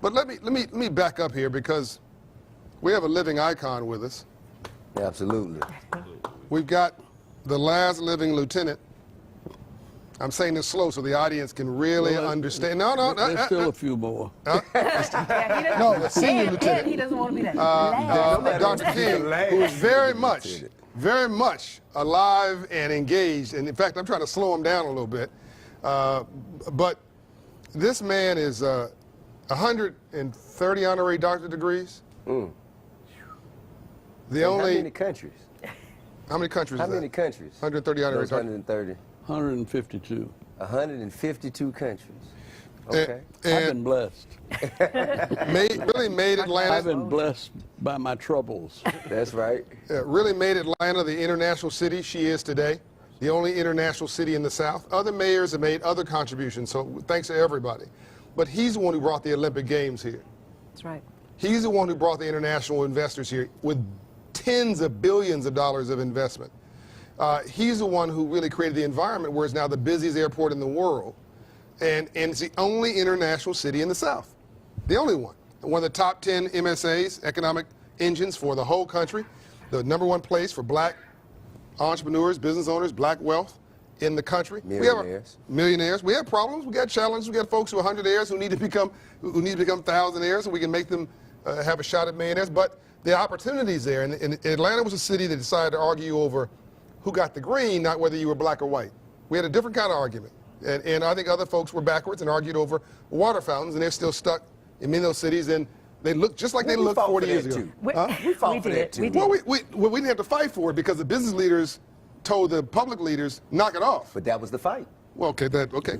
But let me back up here because we have a living icon with us. Absolutely. We've got the last living lieutenant. I'm saying this slow so the audience can really understand. No. There's still a few more. No, the senior lieutenant. He doesn't want to be that. Dr. King, who is very much alive and engaged. And in fact, I'm trying to slow him down a little bit. But this man is 130 honorary doctorate degrees. Mm. How many countries? How many countries? How many countries? 130 honorary doctorate. 130. 152. 152 countries. Okay. And I've been blessed. really made Atlanta. I've been blessed by my troubles. That's right. Really made Atlanta the international city she is today, the only international city in the South. Other mayors have made other contributions, so thanks to everybody. But he's the one who brought the Olympic Games here. That's right. He's the one who brought the international investors here with tens of billions of dollars of investment. He's the one who really created the environment where it's now the busiest airport in the world. And it's the only international city in the South. The only one. One of the top 10 MSAs, economic engines for the whole country. The #1 place for black entrepreneurs, business owners, black wealth in the country. Millionaires. We have problems. We got challenges. We got folks who are hundredaires who need to become thousandaires, so we can make them have a shot at millionaires. But the opportunity's there. And Atlanta was a city that decided to argue over who got the green, not whether you were black or white. We had a different kind of argument. And I think other folks were backwards and argued over water fountains, and they're still stuck in many of those cities, and they look just like they looked 40 years ago. We fought for that, too. We did. Well, we didn't have to fight for it because the business leaders told the public leaders, knock it off. But that was the fight. Well, okay,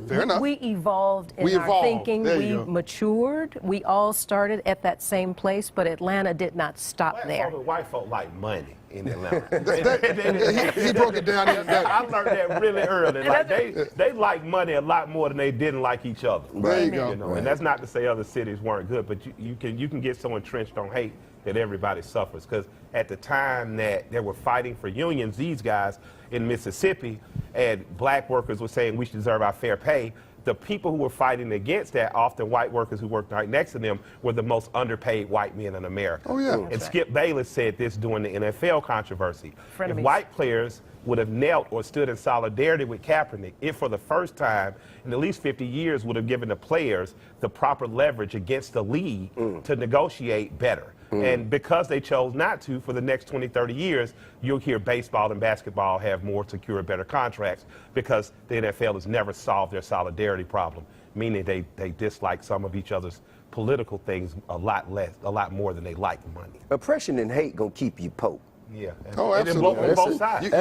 fair enough. We evolved in We our evolved. thinking. There We you go. matured. We all started at that same place, but Atlanta did not stop Black there. folk and white folk like money in Atlanta. He broke it down. I learned that really early. Like they like money a lot more than they didn't like each other. There you go. You know, and that's not to say other cities weren't good, but you can get so entrenched on hate that everybody suffers. Because at the time that they were fighting for unions, these guys in Mississippi, and black workers were saying we should deserve our fair pay. The people who were fighting against that, often white workers who worked right next to them, were the most underpaid white men in America. Oh, yeah. And Skip Bayless said this during the NFL controversy. If Frenemies. white players would have knelt or stood in solidarity with Kaepernick, it for the first time in at least 50 years would have given the players the proper leverage against the league to negotiate better. And because they chose not to, for the next 20, 30 years, you'll hear baseball and basketball have more secure, better contracts because the NFL has never solved their solidarity problem, meaning they dislike some of each other's political things a lot more than they like money. Oppression and hate gonna keep you pope. Yeah. Oh, And absolutely. on both sides. You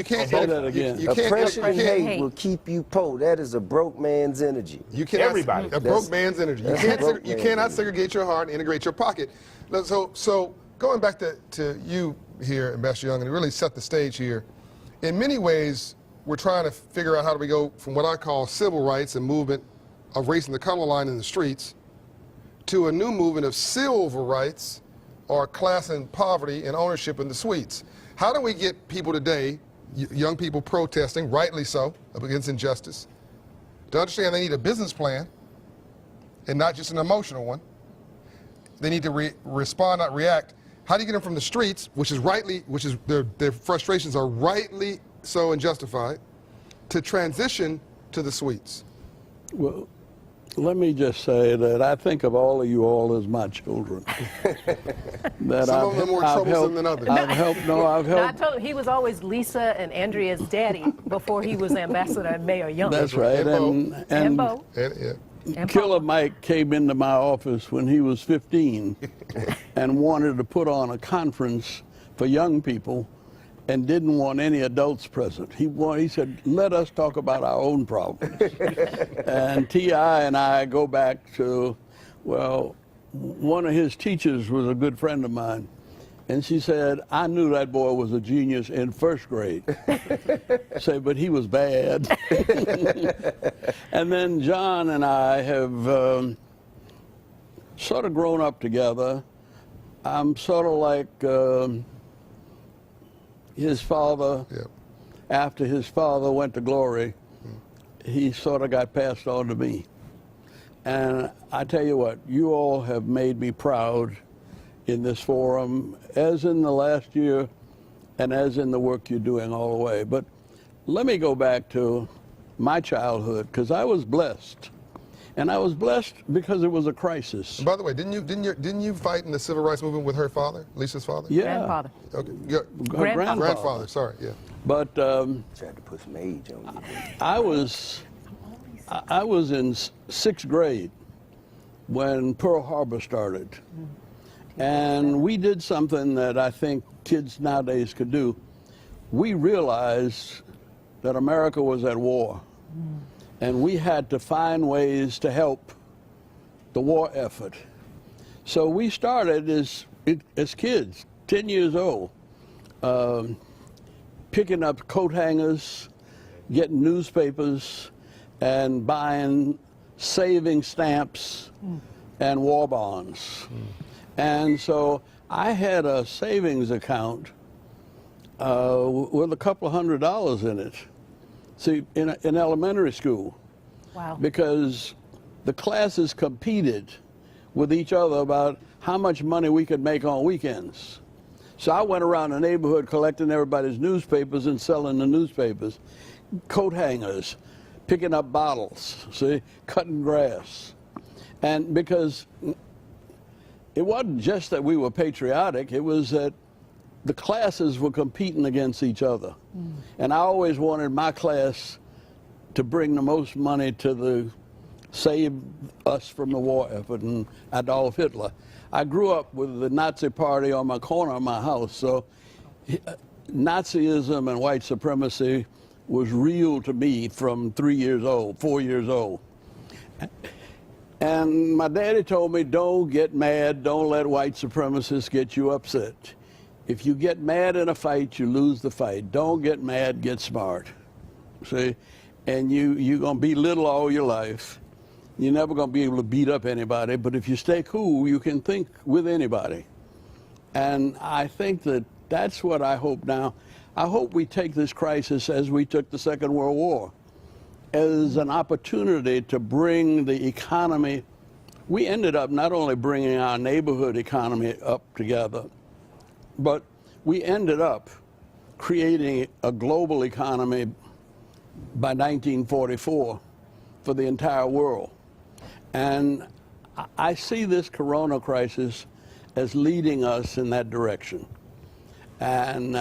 can't Say that again. Oppression and hate hate. will keep you pope. That is a broke man's energy. You cannot, Everybody. A broke man's energy. You, that's can't a broke you man's cannot energy. segregate your heart and integrate your pocket. So going back to you here, Ambassador Young, and really set the stage here, in many ways, we're trying to figure out how do we go from what I call civil rights and movement of raising the color line in the streets to a new movement of civil rights or class and poverty and ownership in the suites. How do we get people today, young people protesting, rightly so, against injustice, to understand they need a business plan and not just an emotional one? They need to respond, not react. How do you get them from the streets, which is their frustrations are rightly so and justified, to transition to the suites? Well, let me just say that I think of all of you all as my children. That Some of them are more troublesome than others. I've helped. No, I told him he was always Lisa and Andrea's daddy before he was Ambassador and Mayor Young. That's right. And Bo. And Killer Paul. Mike came into my office when he was 15 and wanted to put on a conference for young people and didn't want any adults present. He said, let us talk about our own problems. And T.I. and I go back to, well, one of his teachers was a good friend of mine. And she said, I knew that boy was a genius in first grade. Say, but he was bad. And then John and I have sort of grown up together. I'm sort of like his father. Yep. After his father went to glory, he sort of got passed on to me. And I tell you what, you all have made me proud in this forum, as in the last year and as in the work you're doing all the way. But let me go back to my childhood, because I was blessed. And I was blessed because it was a crisis. And by the way, didn't you fight in the civil rights movement with her father, Lisa's father? Yeah. Grandfather. Okay. Her Grandfather. Sorry. Yeah. But Tried to put some age on you. I was in sixth grade when Pearl Harbor started. And we did something that I think kids nowadays could do. We realized that America was at war. And we had to find ways to help the war effort. So we started as kids, 10 years old, picking up coat hangers, getting newspapers, and buying saving stamps and war bonds. And so I had a savings account with a couple of $100 in it. See, in elementary school. Wow. Because the classes competed with each other about how much money we could make on weekends. So I went around the neighborhood collecting everybody's newspapers and selling the newspapers. Coat hangers, picking up bottles, see, cutting grass. And because it wasn't just that we were patriotic, it was that the classes were competing against each other. And I always wanted my class to bring the most money to save us from the war effort and Adolf Hitler. I grew up with the Nazi party on my corner of my house, so Nazism and white supremacy was real to me from 3 years old, 4 years old. And my daddy told me, don't get mad, don't let white supremacists get you upset. If you get mad in a fight, you lose the fight. Don't get mad, get smart. See? And you're going to be little all your life. You're never going to be able to beat up anybody, but if you stay cool, you can think with anybody. And I think that's what I hope now. I hope we take this crisis as we took the Second World War, as an opportunity to bring the economy. We ended up not only bringing our neighborhood economy up together, but we ended up creating a global economy by 1944 for the entire world. And I see this corona crisis as leading us in that direction. And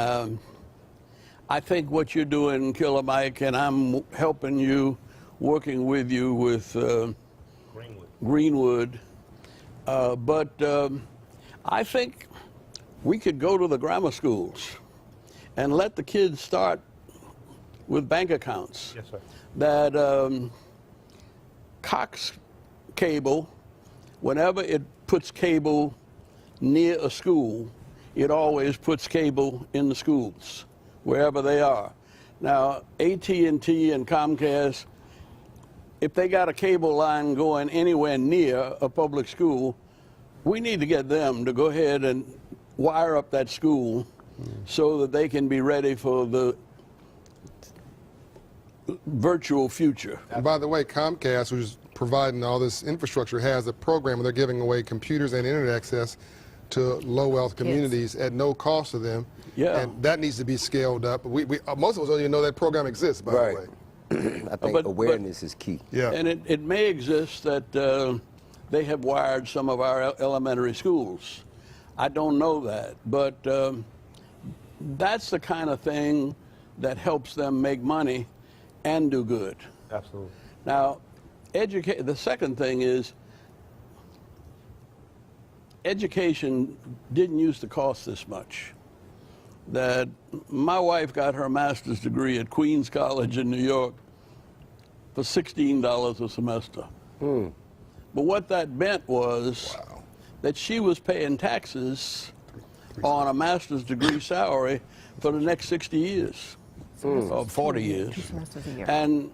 I think what you're doing, Killer Mike, and I'm helping you, working with you with Greenwood. But I think we could go to the grammar schools and let the kids start with bank accounts. Yes, sir. That Cox Cable, whenever it puts cable near a school, it always puts cable in the schools, wherever they are. Now, AT&T and Comcast, if they got a cable line going anywhere near a public school, we need to get them to go ahead and wire up that school so that they can be ready for the virtual future. And by the way, Comcast, who's providing all this infrastructure, has a program where they're giving away computers and internet access to low-wealth communities at no cost to them. Yeah. And that needs to be scaled up. Most of us don't even know that program exists, by the way. I think awareness is key. Yeah. And it may exist that they have wired some of our elementary schools. I don't know that, but that's the kind of thing that helps them make money and do good. Absolutely. Now, the second thing is, education didn't used to cost this much. That my wife got her master's degree at Queens College in New York for $16 a semester. But what that meant was that she was paying taxes on a master's degree salary for the next 60 years, or 40 years. And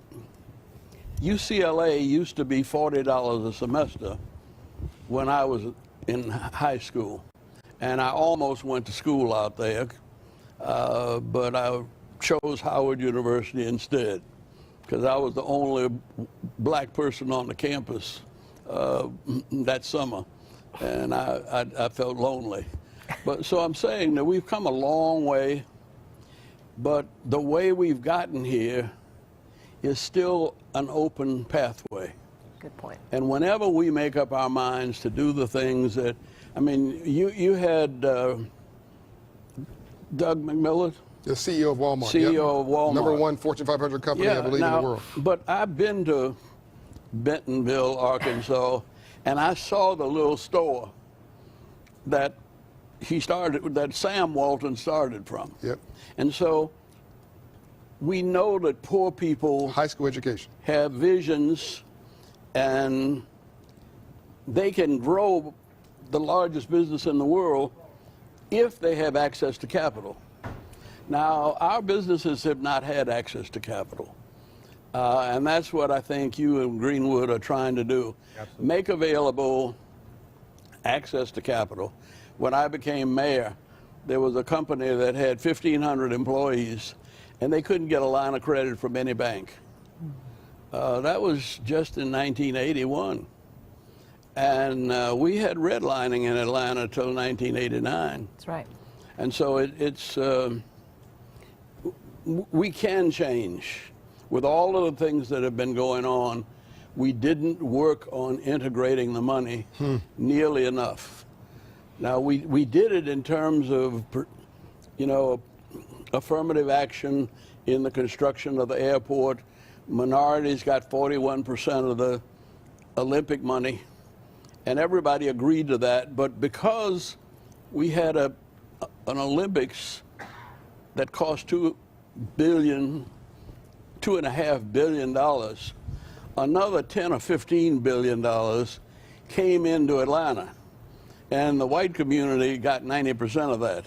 UCLA used to be $40 a semester when I was in high school. And I almost went to school out there, but I chose Howard University instead, because I was the only black person on the campus that summer, and I felt lonely. But so I'm saying that we've come a long way, but the way we've gotten here is still an open pathway. Good point. And whenever we make up our minds to do the things that, I mean, you had Doug McMillan, The CEO of Walmart. CEO of Walmart. #1 Fortune 500 company, I believe, in the world. But I've been to Bentonville, Arkansas, and I saw the little store that that Sam Walton started from. Yep. And so we know that poor people High school education have visions, and they can grow the largest business in the world if they have access to capital. Now, our businesses have not had access to capital. And that's what I think you and Greenwood are trying to do. Absolutely. Make available access to capital. When I became mayor, there was a company that had 1,500 employees, and they couldn't get a line of credit from any bank. That was just in 1981. And we had redlining in Atlanta until 1989. That's right. And so we can change. With all of the things that have been going on, we didn't work on integrating the money nearly enough. Now, we did it in terms of, affirmative action in the construction of the airport. minorities got 41% of the Olympic money, and everybody agreed to that. But because we had an Olympics that cost $2.5 billion, another $10 or $15 billion came into Atlanta, and the white community got 90% of that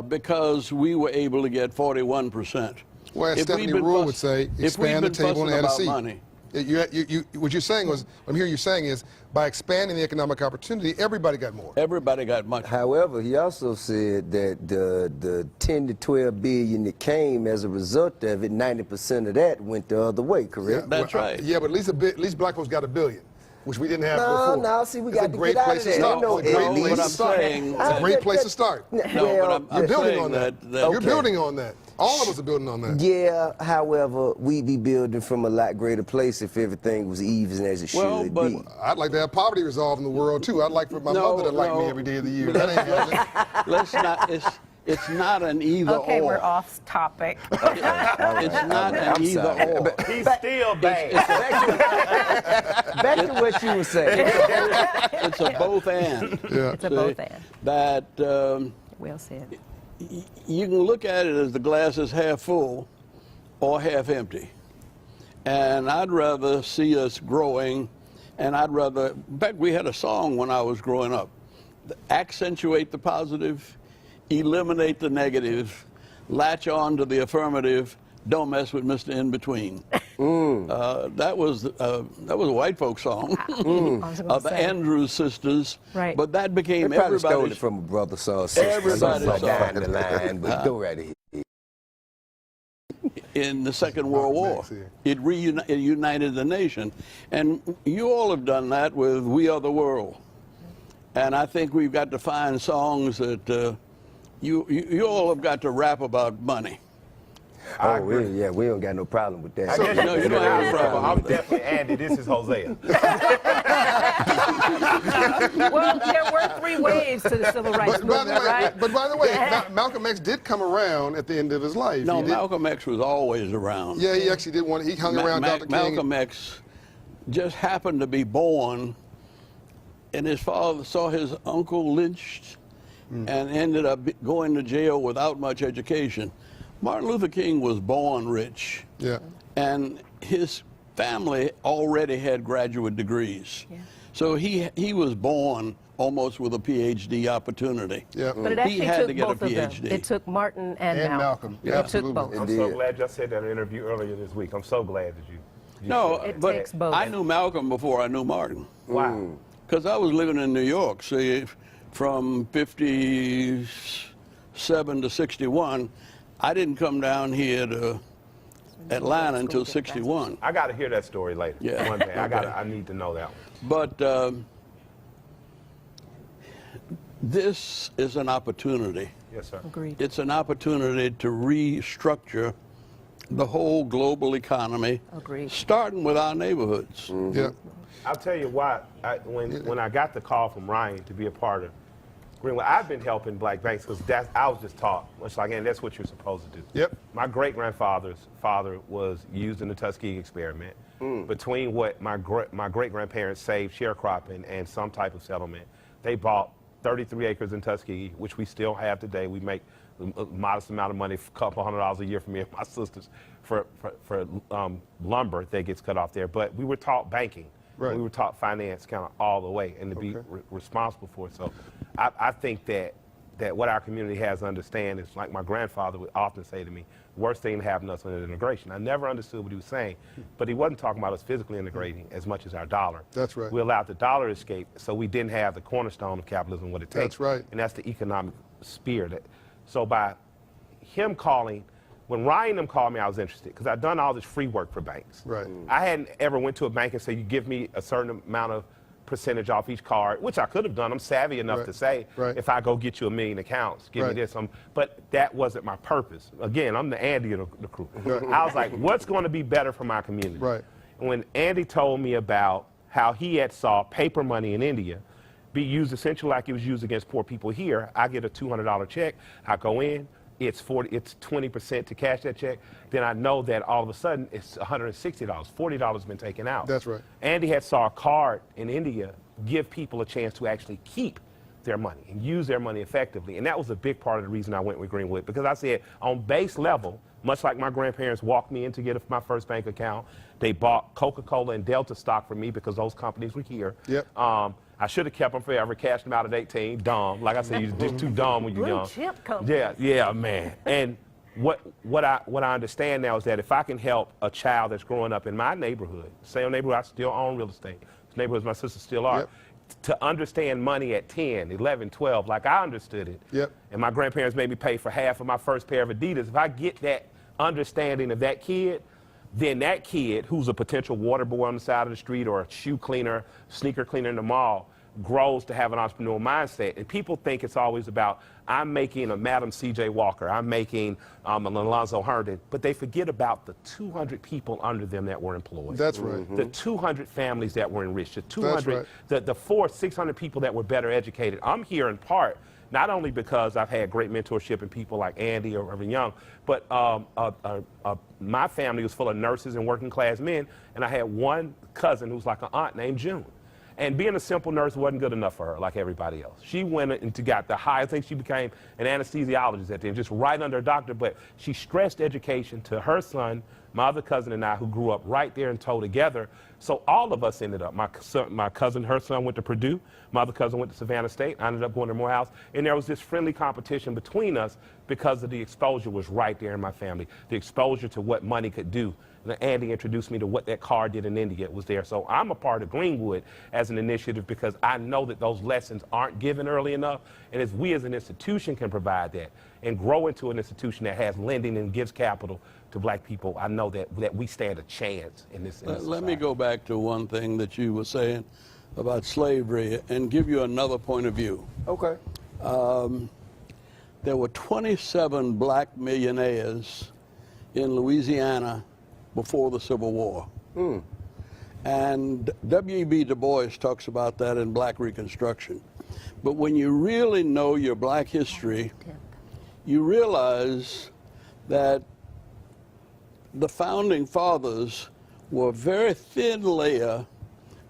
because we were able to get 41%. Well, as Stephanie Ruhle would say, expand the table and add a seat. Money. What you're saying was, what I'm hearing you saying is, by expanding the economic opportunity, everybody got more. Everybody got much. However, he also said that the 10 to 12 billion that came as a result of it, 90% of that went the other way, correct? Yeah, That's right. Yeah, but at least black folks got $1 billion, which we didn't have before. No, see, we It's got a to great get out place of to that. start. No, It's a great place what to I'm start. saying- It's a great place to start. No, but I'm You're building saying on that. that You're building on that. All of us are building on that. Yeah, however, we'd be building from a lot greater place if everything was even as it should be. I'd like to have poverty resolved in the world too. I'd like for my mother to like me every day of the year. That ain't happening. Let's not. It's not an either Okay, or. we're off topic. It's not an either or. He's still bad. Back to what you were saying. It's a both and. Yeah. It's a both and. That Well said. you can look at it as the glass is half full or half empty. And I'd rather see us growing, and I'd rather, in fact, we had a song when I was growing up, accentuate the positive, eliminate the negative, latch on to the affirmative, don't mess with Mr. In-Between. That was a white folk song of the Andrews sisters. Right. But that became They probably stole everybody's. it from a brother saw sister. Everybody's something song. down the line, but go right ahead. In the Second World War. It united the nation. And you all have done that with We Are the World. And I think we've got to find songs that you all have got to rap about money. Oh, we don't got no problem with that. No, you don't have a problem. I'm definitely Andy. This is Hosea. Well, there were 3 waves to the civil rights movement, right? But by the way, Malcolm X did come around at the end of his life. No, Malcolm X was always around. Yeah, he actually did one. He hung around Dr. King. Malcolm X just happened to be born, and his father saw his uncle lynched and ended up going to jail without much education. Martin Luther King was born rich. Yeah. And his family already had graduate degrees. Yeah. So he was born almost with a PhD opportunity. Yeah. But it He actually had took to get a both of them. PhD. It took Martin and Malcolm. Yeah, It took both. I'm so glad y'all said that in an interview earlier this week. I'm so glad that you No, It but takes both. I knew Malcolm before I knew Martin. Wow. Because I was living in New York, see, from 57 to 61. I didn't come down here to Atlanta until 61. I got to hear that story later. Yeah. One day. I need to know that one. But this is an opportunity. Yes, sir. Agreed. It's an opportunity to restructure the whole global economy, Agreed. starting with our neighborhoods. Yeah. I'll tell you why. When I got the call from Ryan to be a part of Greenwood, I've been helping black banks because I was just taught, much like, and that's what you're supposed to do. Yep. My great-grandfather's father was used in the Tuskegee experiment. Between what my great-grandparents saved sharecropping and some type of settlement, they bought 33 acres in Tuskegee, which we still have today. We make a modest amount of money, a couple $100s a year for me and my sisters for lumber that gets cut off there. But we were taught banking. Right. We were taught finance kind of all the way and to be responsible for it. So I think that what our community has to understand is, like my grandfather would often say to me, the worst thing to happen to us is integration. I never understood what he was saying, but he wasn't talking about us physically integrating as much as our dollar. That's right. We allowed the dollar to escape, so we didn't have the cornerstone of capitalism, what it takes. That's right. And that's the economic spear. So by him calling, when Ryan and them called me, I was interested because I'd done all this free work for banks. Right. I hadn't ever went to a bank and said, you give me a certain amount of percentage off each card, which I could have done. I'm savvy enough to say, if I go get you 1 million accounts, give me this. But that wasn't my purpose. Again, I'm the Andy of the crew. I was like, what's going to be better for my community? Right. And when Andy told me about how he had saw paper money in India be used essentially like it was used against poor people here, I get a $200 check, I go in, it's 20% to cash that check, then I know that all of a sudden it's $160. $40 been taken out. That's right. Andy had saw a card in India give people a chance to actually keep their money and use their money effectively. And that was a big part of the reason I went with Greenwood, because I said on base level, much like my grandparents walked me in to get my first bank account, they bought Coca-Cola and Delta stock for me because those companies were here. Yep. I should have kept them forever, cashed them out at 18, dumb. Like I said, you're just too dumb when you're young. Chip company. Yeah, man. And what I understand now is that if I can help a child that's growing up in my neighborhood, same neighborhood, I still own real estate, neighborhoods my sisters still are, Yep. to understand money at 10, 11, 12, like I understood it. Yep. And my grandparents made me pay for half of my first pair of Adidas. If I get that understanding of that kid, then that kid who's a potential water boy on the side of the street or a shoe cleaner, sneaker cleaner in the mall, grows to have an entrepreneurial mindset. And people think it's always about, I'm making a Madam C.J. Walker, I'm making an Alonzo Herndon, but they forget about the 200 people under them that were employed. That's right. The 200 families that were enriched, the 200, right. the 400-600 people that were better educated. I'm here in part, not only because I've had great mentorship in people like Andy or Reverend Young, but my family was full of nurses and working class men, and I had one cousin who's like an aunt named June. And being a simple nurse wasn't good enough for her, like everybody else. She went and got the high, I think she became an anesthesiologist at the end, just right under a doctor, but she stressed education to her son, my other cousin and I, who grew up right there in Tow together. So all of us ended up, my cousin, her son went to Purdue, my other cousin went to Savannah State, I ended up going to Morehouse, and there was this friendly competition between us because of the exposure was right there in my family, the exposure to what money could do. And Andy introduced me to what that car did in India. It was there. So I'm a part of Greenwood as an initiative because I know that those lessons aren't given early enough. And as we as an institution can provide that and grow into an institution that has lending and gives capital to black people, I know that we stand a chance in this Let me go back to one thing that you were saying about slavery and give you another point of view. Okay. There were 27 black millionaires in Louisiana before the Civil War. And W.E.B. Du Bois talks about that in Black Reconstruction. But when you really know your black history, you realize that the founding fathers were a very thin layer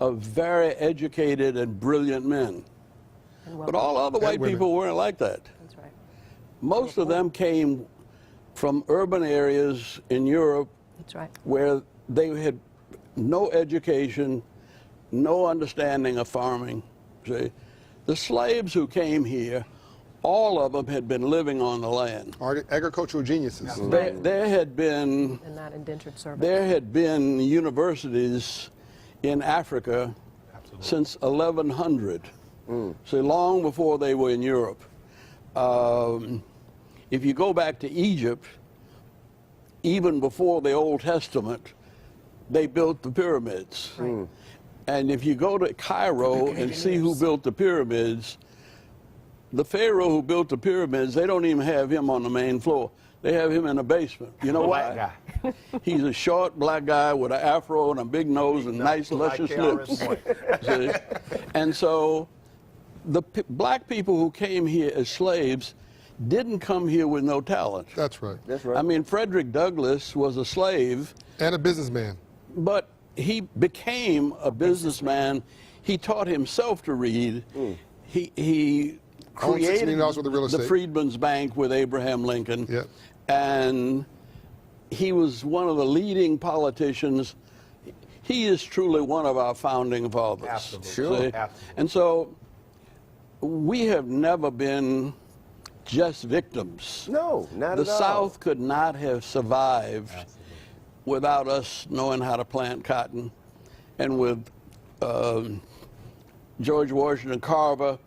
of very educated and brilliant men. But all other white people weren't like that. That's right. Most of them came from urban areas in Europe. That's right. Where they had no education, no understanding of farming. See? The slaves who came here, all of them had been living on the land. Agricultural geniuses. There had been, And not indentured servants. there had been universities in Africa since 1100. So long before they were in Europe. If you go back to Egypt, even before the Old Testament, they built the pyramids. Right. And if you go to Cairo and see who built the pyramids, the Pharaoh who built the pyramids, they don't even have him on the main floor. They have him in the basement. You know why? He's a short black guy with an afro and a big nose and nice luscious lips. See? And so the black people who came here as slaves didn't come here with no talent. That's right. That's right. I mean, Frederick Douglass was a slave. And a businessman. But he became a businessman. He taught himself to read. He Owned $6 created million worth of real the estate. Freedmen's Bank with Abraham Lincoln. Yep. And he was one of the leading politicians. He is truly one of our founding fathers. Absolutely. Sure. See? Absolutely. And so we have never been just victims. No, not The at all. South could not have survived without us knowing how to plant cotton, and with George Washington Carver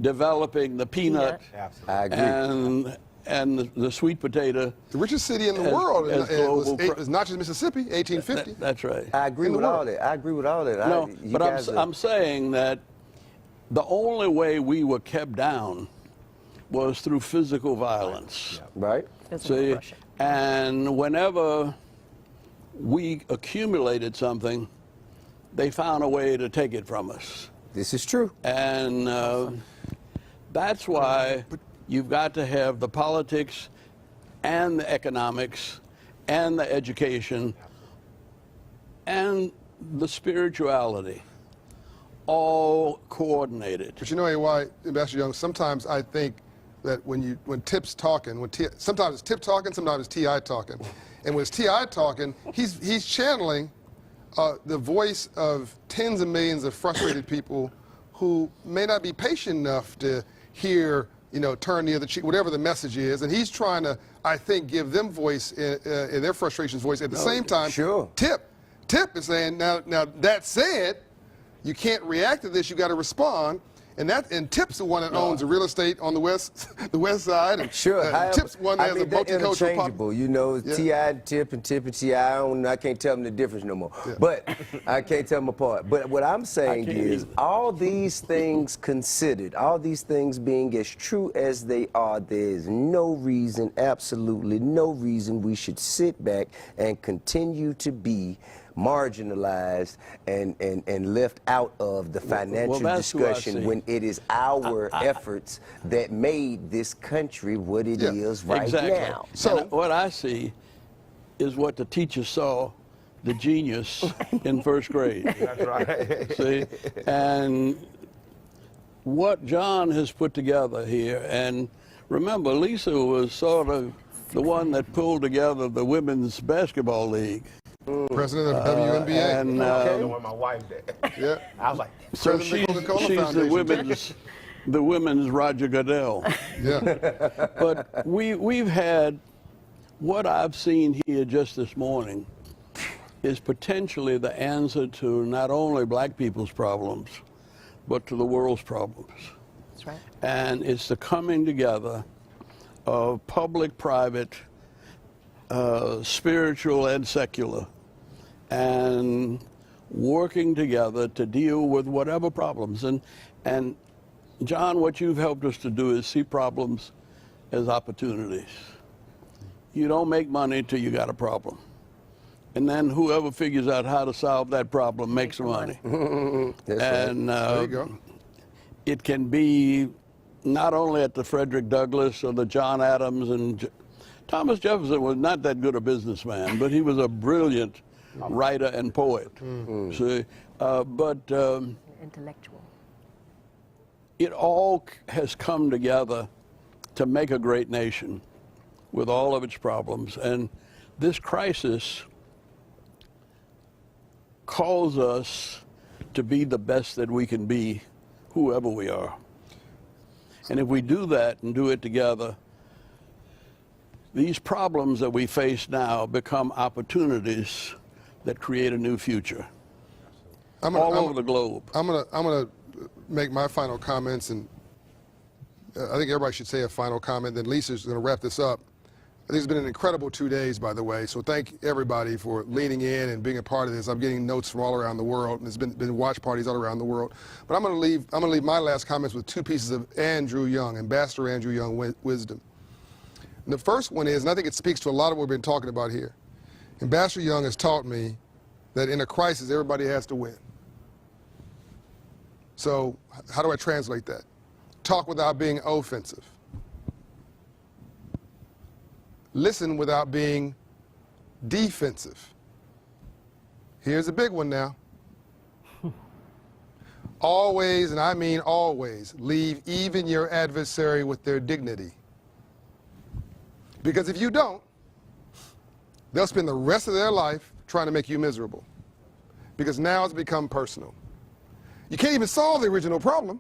developing the peanut I agree. and the sweet potato. The richest city in the As- world as global was not just Mississippi, 1850. That's right. I agree in the with all world. that. I agree with all that. No, you but guys I'm saying that the only way we were kept down was through physical violence. right? See, and whenever we accumulated something, they found a way to take it from us. This is true. And that's why you've got to have the politics and the economics and the education and the spirituality, all coordinated. But you know why, Ambassador Young, sometimes I think that when Tip's talking, sometimes it's Tip talking, sometimes it's T.I. talking. And when it's T.I. talking, he's channeling the voice of tens of millions of frustrated people who may not be patient enough to hear, turn the other cheek, whatever the message is. And he's trying to, I think, give them voice, in their frustrations voice. At the same time, sure. Tip is saying, now that said, you can't react to this, you got to respond. And Tip's the one that owns the real estate on the west side. And, sure. Tip's one that has a multicultural interchangeable. T.I. and Tip and T.I. I can't tell them the difference no more. Yeah. But I can't tell them apart. But what I'm saying is, all these things considered, all these things being as true as they are, there is no reason, absolutely no reason, we should sit back and continue to be marginalized and left out of the financial discussion when it is our efforts that made this country what it is right now. So what I see is what the teacher saw, the genius in first grade. That's right. See? And what John has put together here, and remember, Lisa was sort of the one that pulled together the Women's Basketball League. President of WNBA. And my wife did. Yeah. I was like, so she's the women's Roger Goodell. Yeah. But we've had, what I've seen here just this morning is potentially the answer to not only black people's problems, but to the world's problems. That's right. And it's the coming together of public, private, spiritual and secular, and working together to deal with whatever problems. And John, what you've helped us to do is see problems as opportunities. You don't make money till you got a problem. And then whoever figures out how to solve that problem makes the money. That's and right. There you go. It can be not only at the Frederick Douglass or the John Adams, and Thomas Jefferson was not that good a businessman, but he was a brilliant writer and poet. See, Intellectual. It all has come together to make a great nation with all of its problems. And this crisis calls us to be the best that we can be, whoever we are. And if we do that and do it together, these problems that we face now become opportunities that create a new future all over the globe. I'm gonna make my final comments, and I think everybody should say a final comment. Then Lisa's going to wrap this up. I think it's been an incredible 2 days, by the way. So thank everybody for leaning in and being a part of this. I'm getting notes from all around the world, and there's been watch parties all around the world. But I'm going to leave my last comments with two pieces of Andrew Young, Ambassador Andrew Young wisdom. And the first one is, and I think it speaks to a lot of what we've been talking about here. Ambassador Young has taught me that in a crisis, everybody has to win. So how do I translate that? Talk without being offensive. Listen without being defensive. Here's a big one now. Always, and I mean always, leave even your adversary with their dignity. Because if you don't, they'll spend the rest of their life trying to make you miserable. Because now it's become personal. You can't even solve the original problem,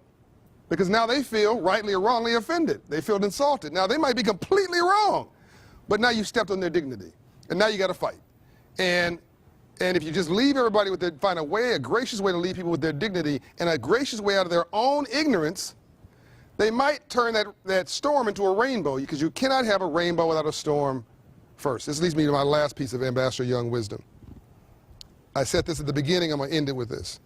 because now they feel rightly or wrongly offended. They feel insulted. Now they might be completely wrong, but now you stepped on their dignity, and now you got to fight. And if you just leave everybody with find a gracious way to leave people with their dignity, and a gracious way out of their own ignorance, they might turn that storm into a rainbow, because you cannot have a rainbow without a storm first. This leads me to my last piece of Ambassador Young wisdom. I said this at the beginning. I'm going to end it with this.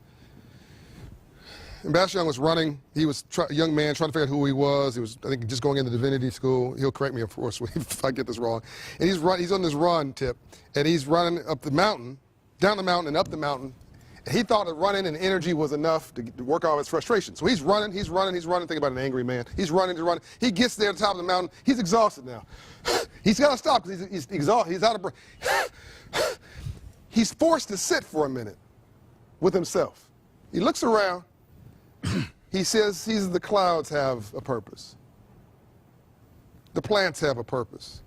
Ambassador Young was running. He was a young man trying to figure out who he was. He was, I think, just going into divinity school. He'll correct me, of course, if I get this wrong. And he's on this run, Tip, and he's running up the mountain, down the mountain and up the mountain, And he thought that running and energy was enough to work off his frustration. So he's running. Think about an angry man. He's running. He gets there at the top of the mountain. He's exhausted now. He's got to stop because he's exhausted. He's out of breath. He's forced to sit for a minute with himself. He looks around. He says, the clouds have a purpose. The plants have a purpose.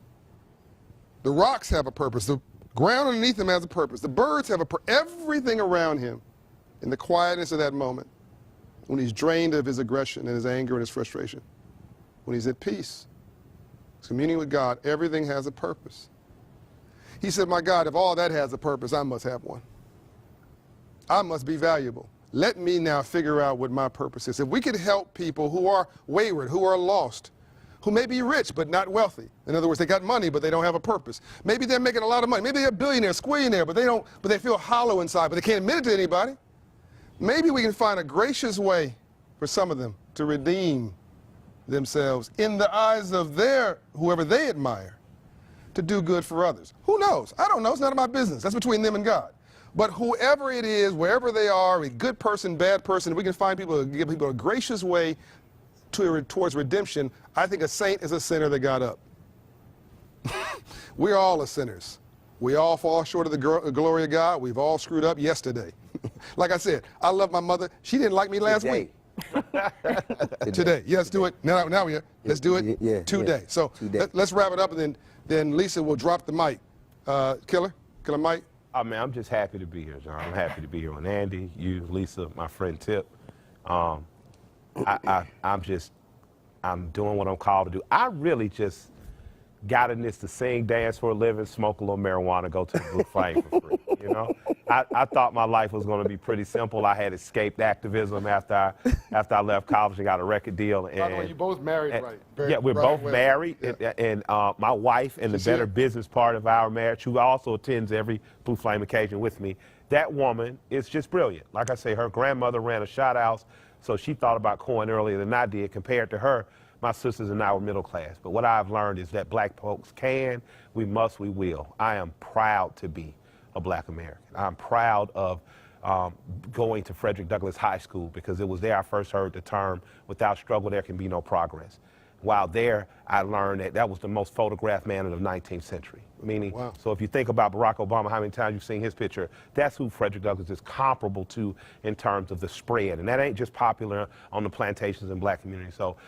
The rocks have a purpose. The ground underneath him has a purpose. The birds have a purpose. Everything around him, in the quietness of that moment, when he's drained of his aggression and his anger and his frustration, when he's at peace, he's communing with God, everything has a purpose. He said, my God, if all that has a purpose, I must have one. I must be valuable. Let me now figure out what my purpose is. If we could help people who are wayward, who are lost, who may be rich but not wealthy. In other words, they got money but they don't have a purpose. Maybe they're making a lot of money. Maybe they're a billionaire, squillionaire, but they feel hollow inside, but they can't admit it to anybody. Maybe we can find a gracious way for some of them to redeem themselves in the eyes of whoever they admire, to do good for others. Who knows? I don't know. It's none of my business. That's between them and God. But whoever it is, wherever they are, a good person, bad person, we can find people, give people a gracious way towards redemption. I think a saint is a sinner that got up. We're all sinners. We all fall short of the glory of God. We've all screwed up yesterday. Like I said, I love my mother. She didn't like me last week. Today. Yeah, let's do it. Now we're here. Let's do it today. So let's wrap it up, and then Lisa will drop the mic. Killer Mike. Oh, man, I'm just happy to be here, John. I'm happy to be here with Andy, you, Lisa, my friend Tip. I'm doing what I'm called to do. I really just got in this to sing, dance for a living, smoke a little marijuana, go to the Blue Flame for free. You know, I thought my life was going to be pretty simple. I had escaped activism after I left college and got a record deal. And, by the way, you both married, right? Yeah, we're both married, and my wife in the better business part of our marriage, who also attends every Blue Flame occasion with me, that woman is just brilliant. Like I say, her grandmother ran a shot house, so she thought about coin earlier than I did. Compared to her, my sisters and I were middle class. But what I've learned is that black folks can, we must, we will. I am proud to be a black American. I'm proud of going to Frederick Douglass High School, because it was there I first heard the term, without struggle there can be no progress. While there, I learned that was the most photographed man of the 19th century. Meaning, so if you think about Barack Obama, how many times you've seen his picture, that's who Frederick Douglass is comparable to in terms of the spread. And that ain't just popular on the plantations and black communities. So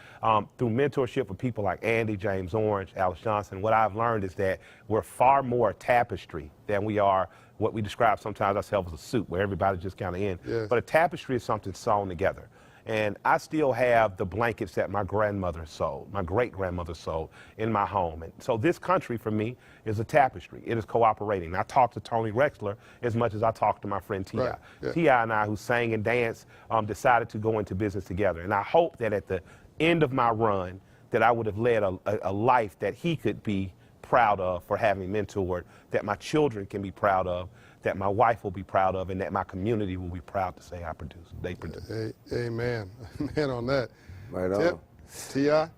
through mentorship with people like Andy, James Orange, Alice Johnson, what I've learned is that we're far more tapestry than we are what we describe sometimes ourselves as a suit, where everybody's just kind of in. Yes. But a tapestry is something sewn together. And I still have the blankets that my grandmother sewed, my great-grandmother sewed in my home. And so this country, for me, is a tapestry. It is cooperating. I talk to Tony Ressler as much as I talk to my friend T.I. Right. Yeah. T.I. and I, who sang and danced, decided to go into business together. And I hope that at the end of my run, that I would have led a life that he could be proud of for having mentored, that my children can be proud of, that my wife will be proud of, and that my community will be proud to say they produce. Amen. Man on that. Right on. T.I.?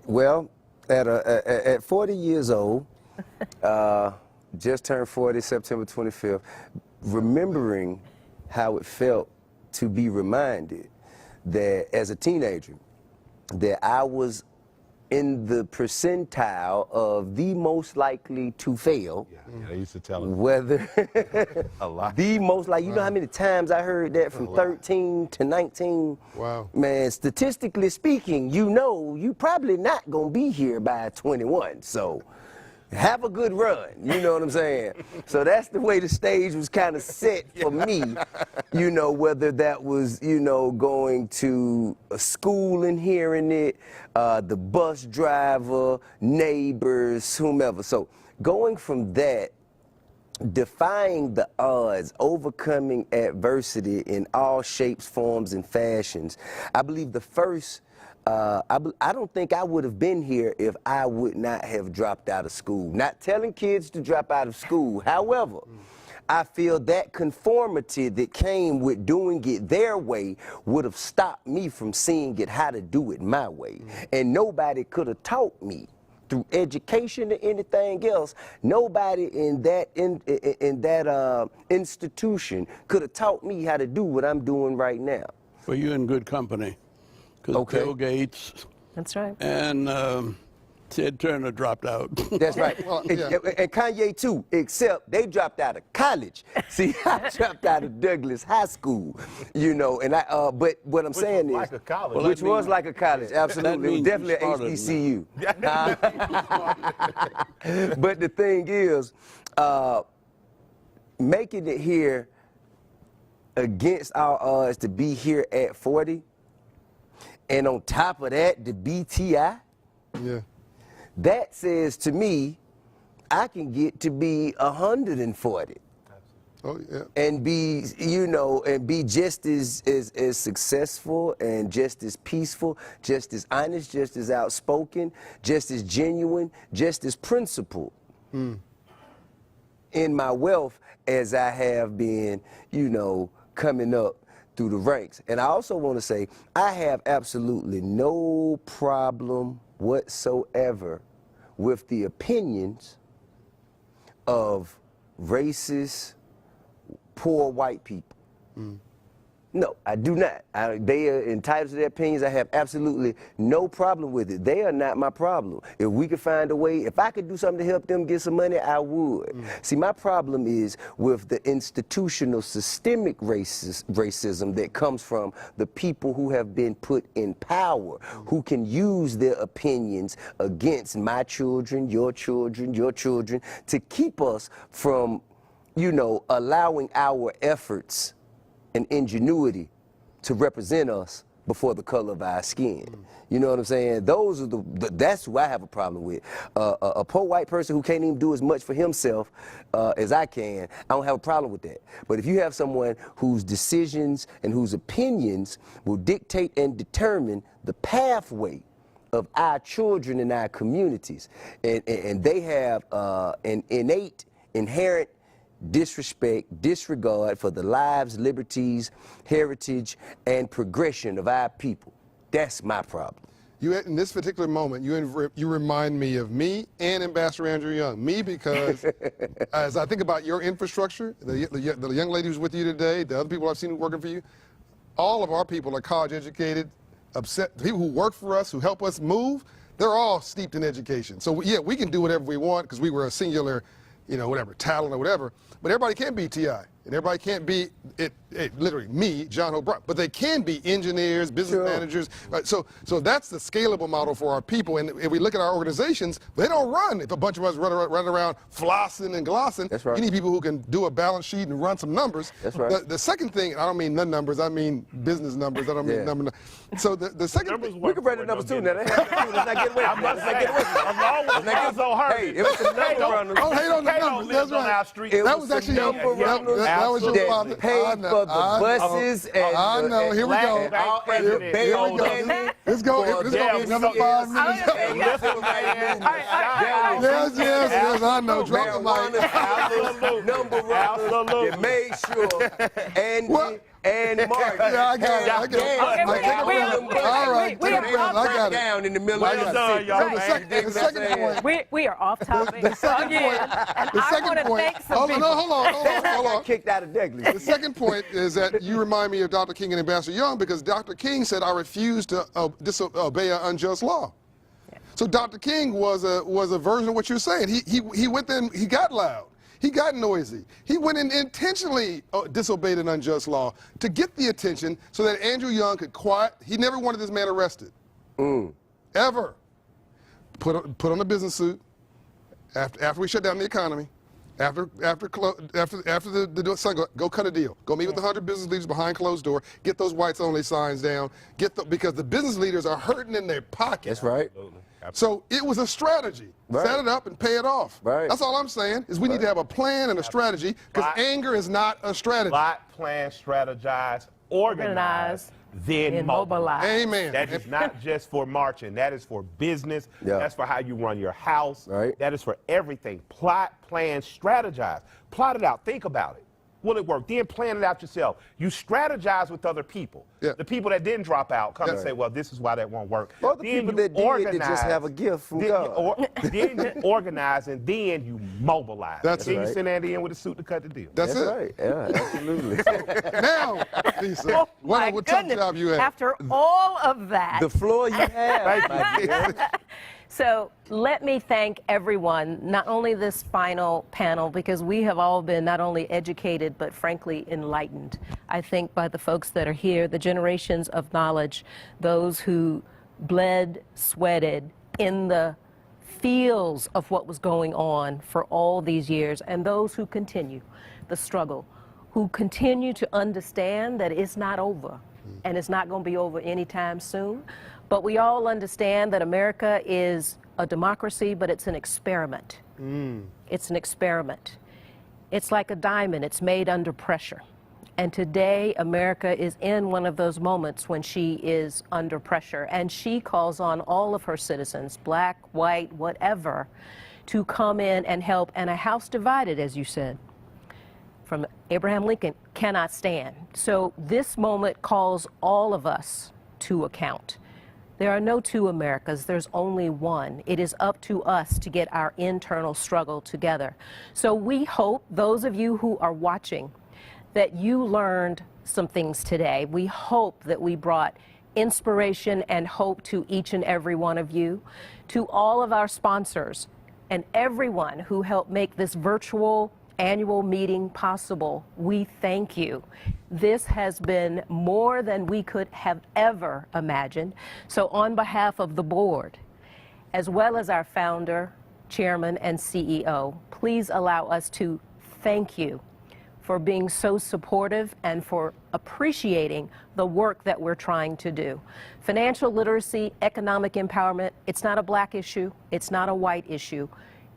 Well, at 40 years old, just turned 40 September 25th, remembering how it felt to be reminded that as a teenager, that I was in the percentile of the most likely to fail. Yeah, I used to tell him. Whether a lot. The most likely, you know how many times I heard that from 13 to 19? Wow. Man, statistically speaking, you know, you probably not gonna be here by 21, so have a good run, you know what I'm saying? So that's the way the stage was kind of set for me, you know, whether that was, you know, going to a school and hearing it, the bus driver, neighbors, whomever. So going from that, defying the odds, overcoming adversity in all shapes, forms, and fashions, I believe the first I don't think I would have been here if I would not have dropped out of school. Not telling kids to drop out of school. However, I feel that conformity that came with doing it their way would have stopped me from seeing it how to do it my way. And nobody could have taught me through education or anything else, nobody in that institution could have taught me how to do what I'm doing right now. Well, you're in good company. Because Bill Gates That's right. and Ted Turner dropped out. That's right. Well, and, yeah. and Kanye too, except they dropped out of college. See, I dropped out of Douglas High School, you know. And but what I'm saying is, like a college. Well, which was like a college, absolutely. It was definitely an HBCU. But the thing is, making it here against our odds to be here at 40, and on top of that, the BTI. Yeah. That says to me, I can get to be 140. Oh, yeah. And be, you know, and be just as successful and just as peaceful, just as honest, just as outspoken, just as genuine, just as principled in my wealth as I have been, you know, coming up through the ranks. And I also want to say, I have absolutely no problem whatsoever with the opinions of racist, poor white people. No, I do not. They are entitled to their opinions. I have absolutely no problem with it. They are not my problem. If we could find a way, if I could do something to help them get some money, I would. See, my problem is with the institutional systemic racism that comes from the people who have been put in power, who can use their opinions against my children, your children, to keep us from, you know, allowing our efforts and ingenuity to represent us before the color of our skin. You know what I'm saying? Those are that's who I have a problem with. A poor white person who can't even do as much for himself as I can, I don't have a problem with that. But if you have someone whose decisions and whose opinions will dictate and determine the pathway of our children and our communities, and they have an innate, inherent disrespect, disregard for the lives, liberties, heritage, and progression of our people. That's my problem. You, in this particular moment, you remind me of me and Ambassador Andrew Young. Me because as I think about your infrastructure, the young lady who's with you today, the other people I've seen working for you, all of our people are college educated, upset. The people who work for us, who help us move, they're all steeped in education. So yeah, we can do whatever we want because we were a singular, you know, whatever, talent or whatever. But everybody can't be T.I. And everybody can't be, literally, me, John O'Brien. But they can be engineers, business managers. Right? So that's the scalable model for our people. And if we look at our organizations, they don't run if a bunch of us run around flossing and glossing. That's right. You need people who can do a balance sheet and run some numbers. That's right. The second thing, I don't mean the numbers, I mean business numbers. I don't mean number. So the second thing. We can run the numbers too now. Let's not get away from it. Hey, it was the number runners. Don't hate on the numbers. That's right. That was actually number runners that was your father. Paid for the buses and I know. Here we go. Let's go. Let's go. Another 5 minutes. Yes. I know. Drop the mic. Number runners. They made sure. And Mark. Yeah, I got it. All right. I got it. Down in the middle of the second point. We are off topic again. And The I second want to point. thank some people. Hold on. kicked out of Douglas. The second point is that you remind me of Dr. King and Ambassador Young because Dr. King said, I refuse to disobey an unjust law. So Dr. King was a version of what you're saying. He went there and he got loud. He got noisy. He went and intentionally disobeyed an unjust law to get the attention so that Andrew Young could quiet. He never wanted this man arrested. Ever. Put on a business suit after we shut down the economy. After the sun go cut a deal. Go meet with 100 business leaders behind closed door. Get those whites only signs down. Because the business leaders are hurting in their pockets. That's right. So it was a strategy. Right. Set it up and pay it off. Right. That's all I'm saying is we need to have a plan and a strategy because anger is not a strategy. Plot, plan, strategize, organize, then mobilize. Amen. That is not just for marching. That is for business. Yeah. That's for how you run your house. Right. That is for everything. Plot, plan, strategize. Plot it out. Think about it. will it work? Then plan it out yourself. You strategize with other people. Yeah. The people that didn't drop out come and Yeah. say, well, this is why that won't work. Or the Then people you that did organize, that just have a gift from God. Then you organize, and then you mobilize. That's then right. you send Andy in with a suit to cut the deal. That's it. Right. Yeah, absolutely. Now, Lisa, Oh, what my a tough goodness. job you have. After all of that. The floor you have. my dear. So let me thank everyone, not only this final panel, because we have all been not only educated, but frankly enlightened, I think, by the folks that are here, the generations of knowledge, those who bled, sweated in the fields of what was going on for all these years, and those who continue the struggle, who continue to understand that it's not over, and it's not going to be over anytime soon. But we all understand that America is a democracy, but it's an experiment. It's an experiment. It's like a diamond. It's made under pressure. And today, America is in one of those moments when she is under pressure. And she calls on all of her citizens, black, white, whatever, to come in and help. And a house divided, as you said, from Abraham Lincoln, cannot stand. So this moment calls all of us to account. There are no two Americas, there's only one. It is up to us to get our internal struggle together. So we hope, those of you who are watching, that you learned some things today. We hope that we brought inspiration and hope to each and every one of you, to all of our sponsors, and everyone who helped make this virtual annual meeting possible. We thank you. This has been more than we could have ever imagined. So on behalf of the board, as well as our founder, chairman, and CEO, please allow us to thank you for being so supportive and for appreciating the work that we're trying to do. Financial literacy, economic empowerment, it's not a black issue, it's not a white issue.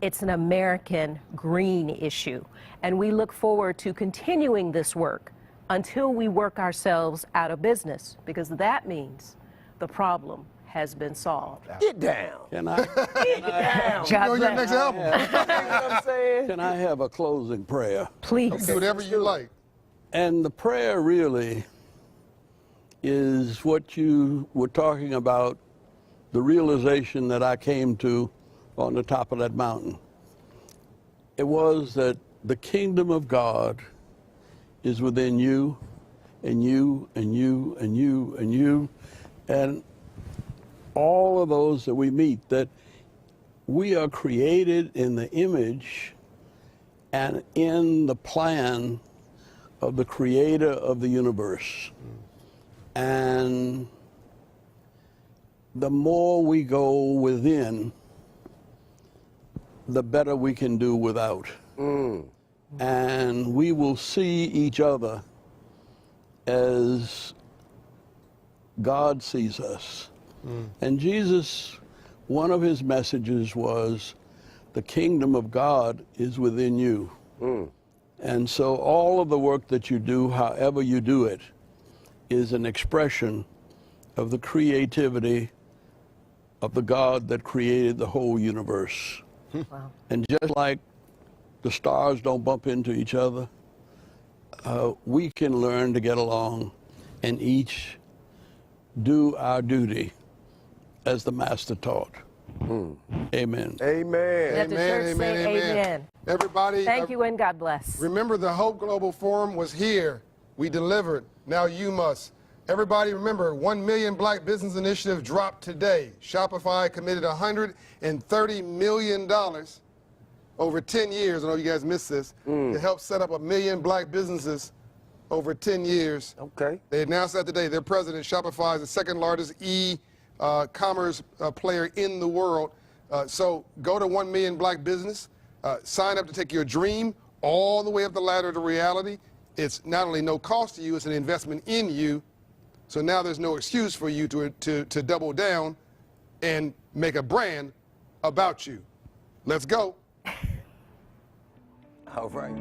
It's an American green issue. And we look forward to continuing this work until we work ourselves out of business, because that means the problem has been solved. Get down. Can I, God You know your bless. next album. You know what I'm saying? can I have a closing prayer? Please. Do whatever you like. And the prayer really is what you were talking about, the realization that I came to on the top of that mountain. It was that the kingdom of God is within you, and you, and you, and you, and you, and all of those that we meet, that we are created in the image and in the plan of the creator of the universe. And the more we go within, the better we can do without. And we will see each other as God sees us. And Jesus, one of his messages was, the kingdom of God is within you. And so all of the work that you do, however you do it, is an expression of the creativity of the God that created the whole universe. Wow. And just like the stars don't bump into each other, we can learn to get along and each do our duty as the Master taught. Amen. Amen. Let the church say amen. Everybody, Thank you and God bless. remember the Hope Global Forum was here. We delivered. Now you must. Everybody remember, 1 Million Black Business Initiative dropped today. Shopify committed $130 million over 10 years. I know you guys missed this. To help set up 1 million black businesses over 10 years. Okay. They announced that today. Their president, Shopify, is the second largest e-commerce player in the world. So go to 1 Million Black Business. Sign up to take your dream all the way up the ladder to reality. It's not only no cost to you, it's an investment in you. So now there's no excuse for you to double down and make a brand about you. Let's go. All right.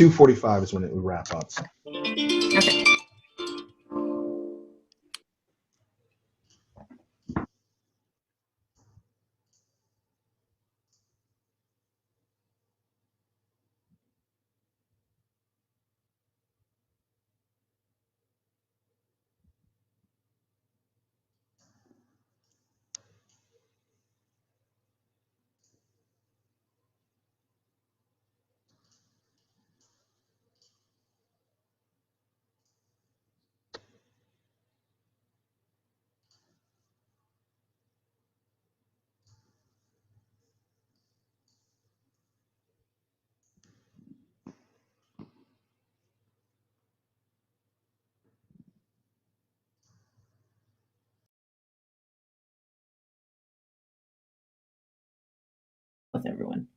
2:45 is when it would wrap up. So. Okay. with everyone.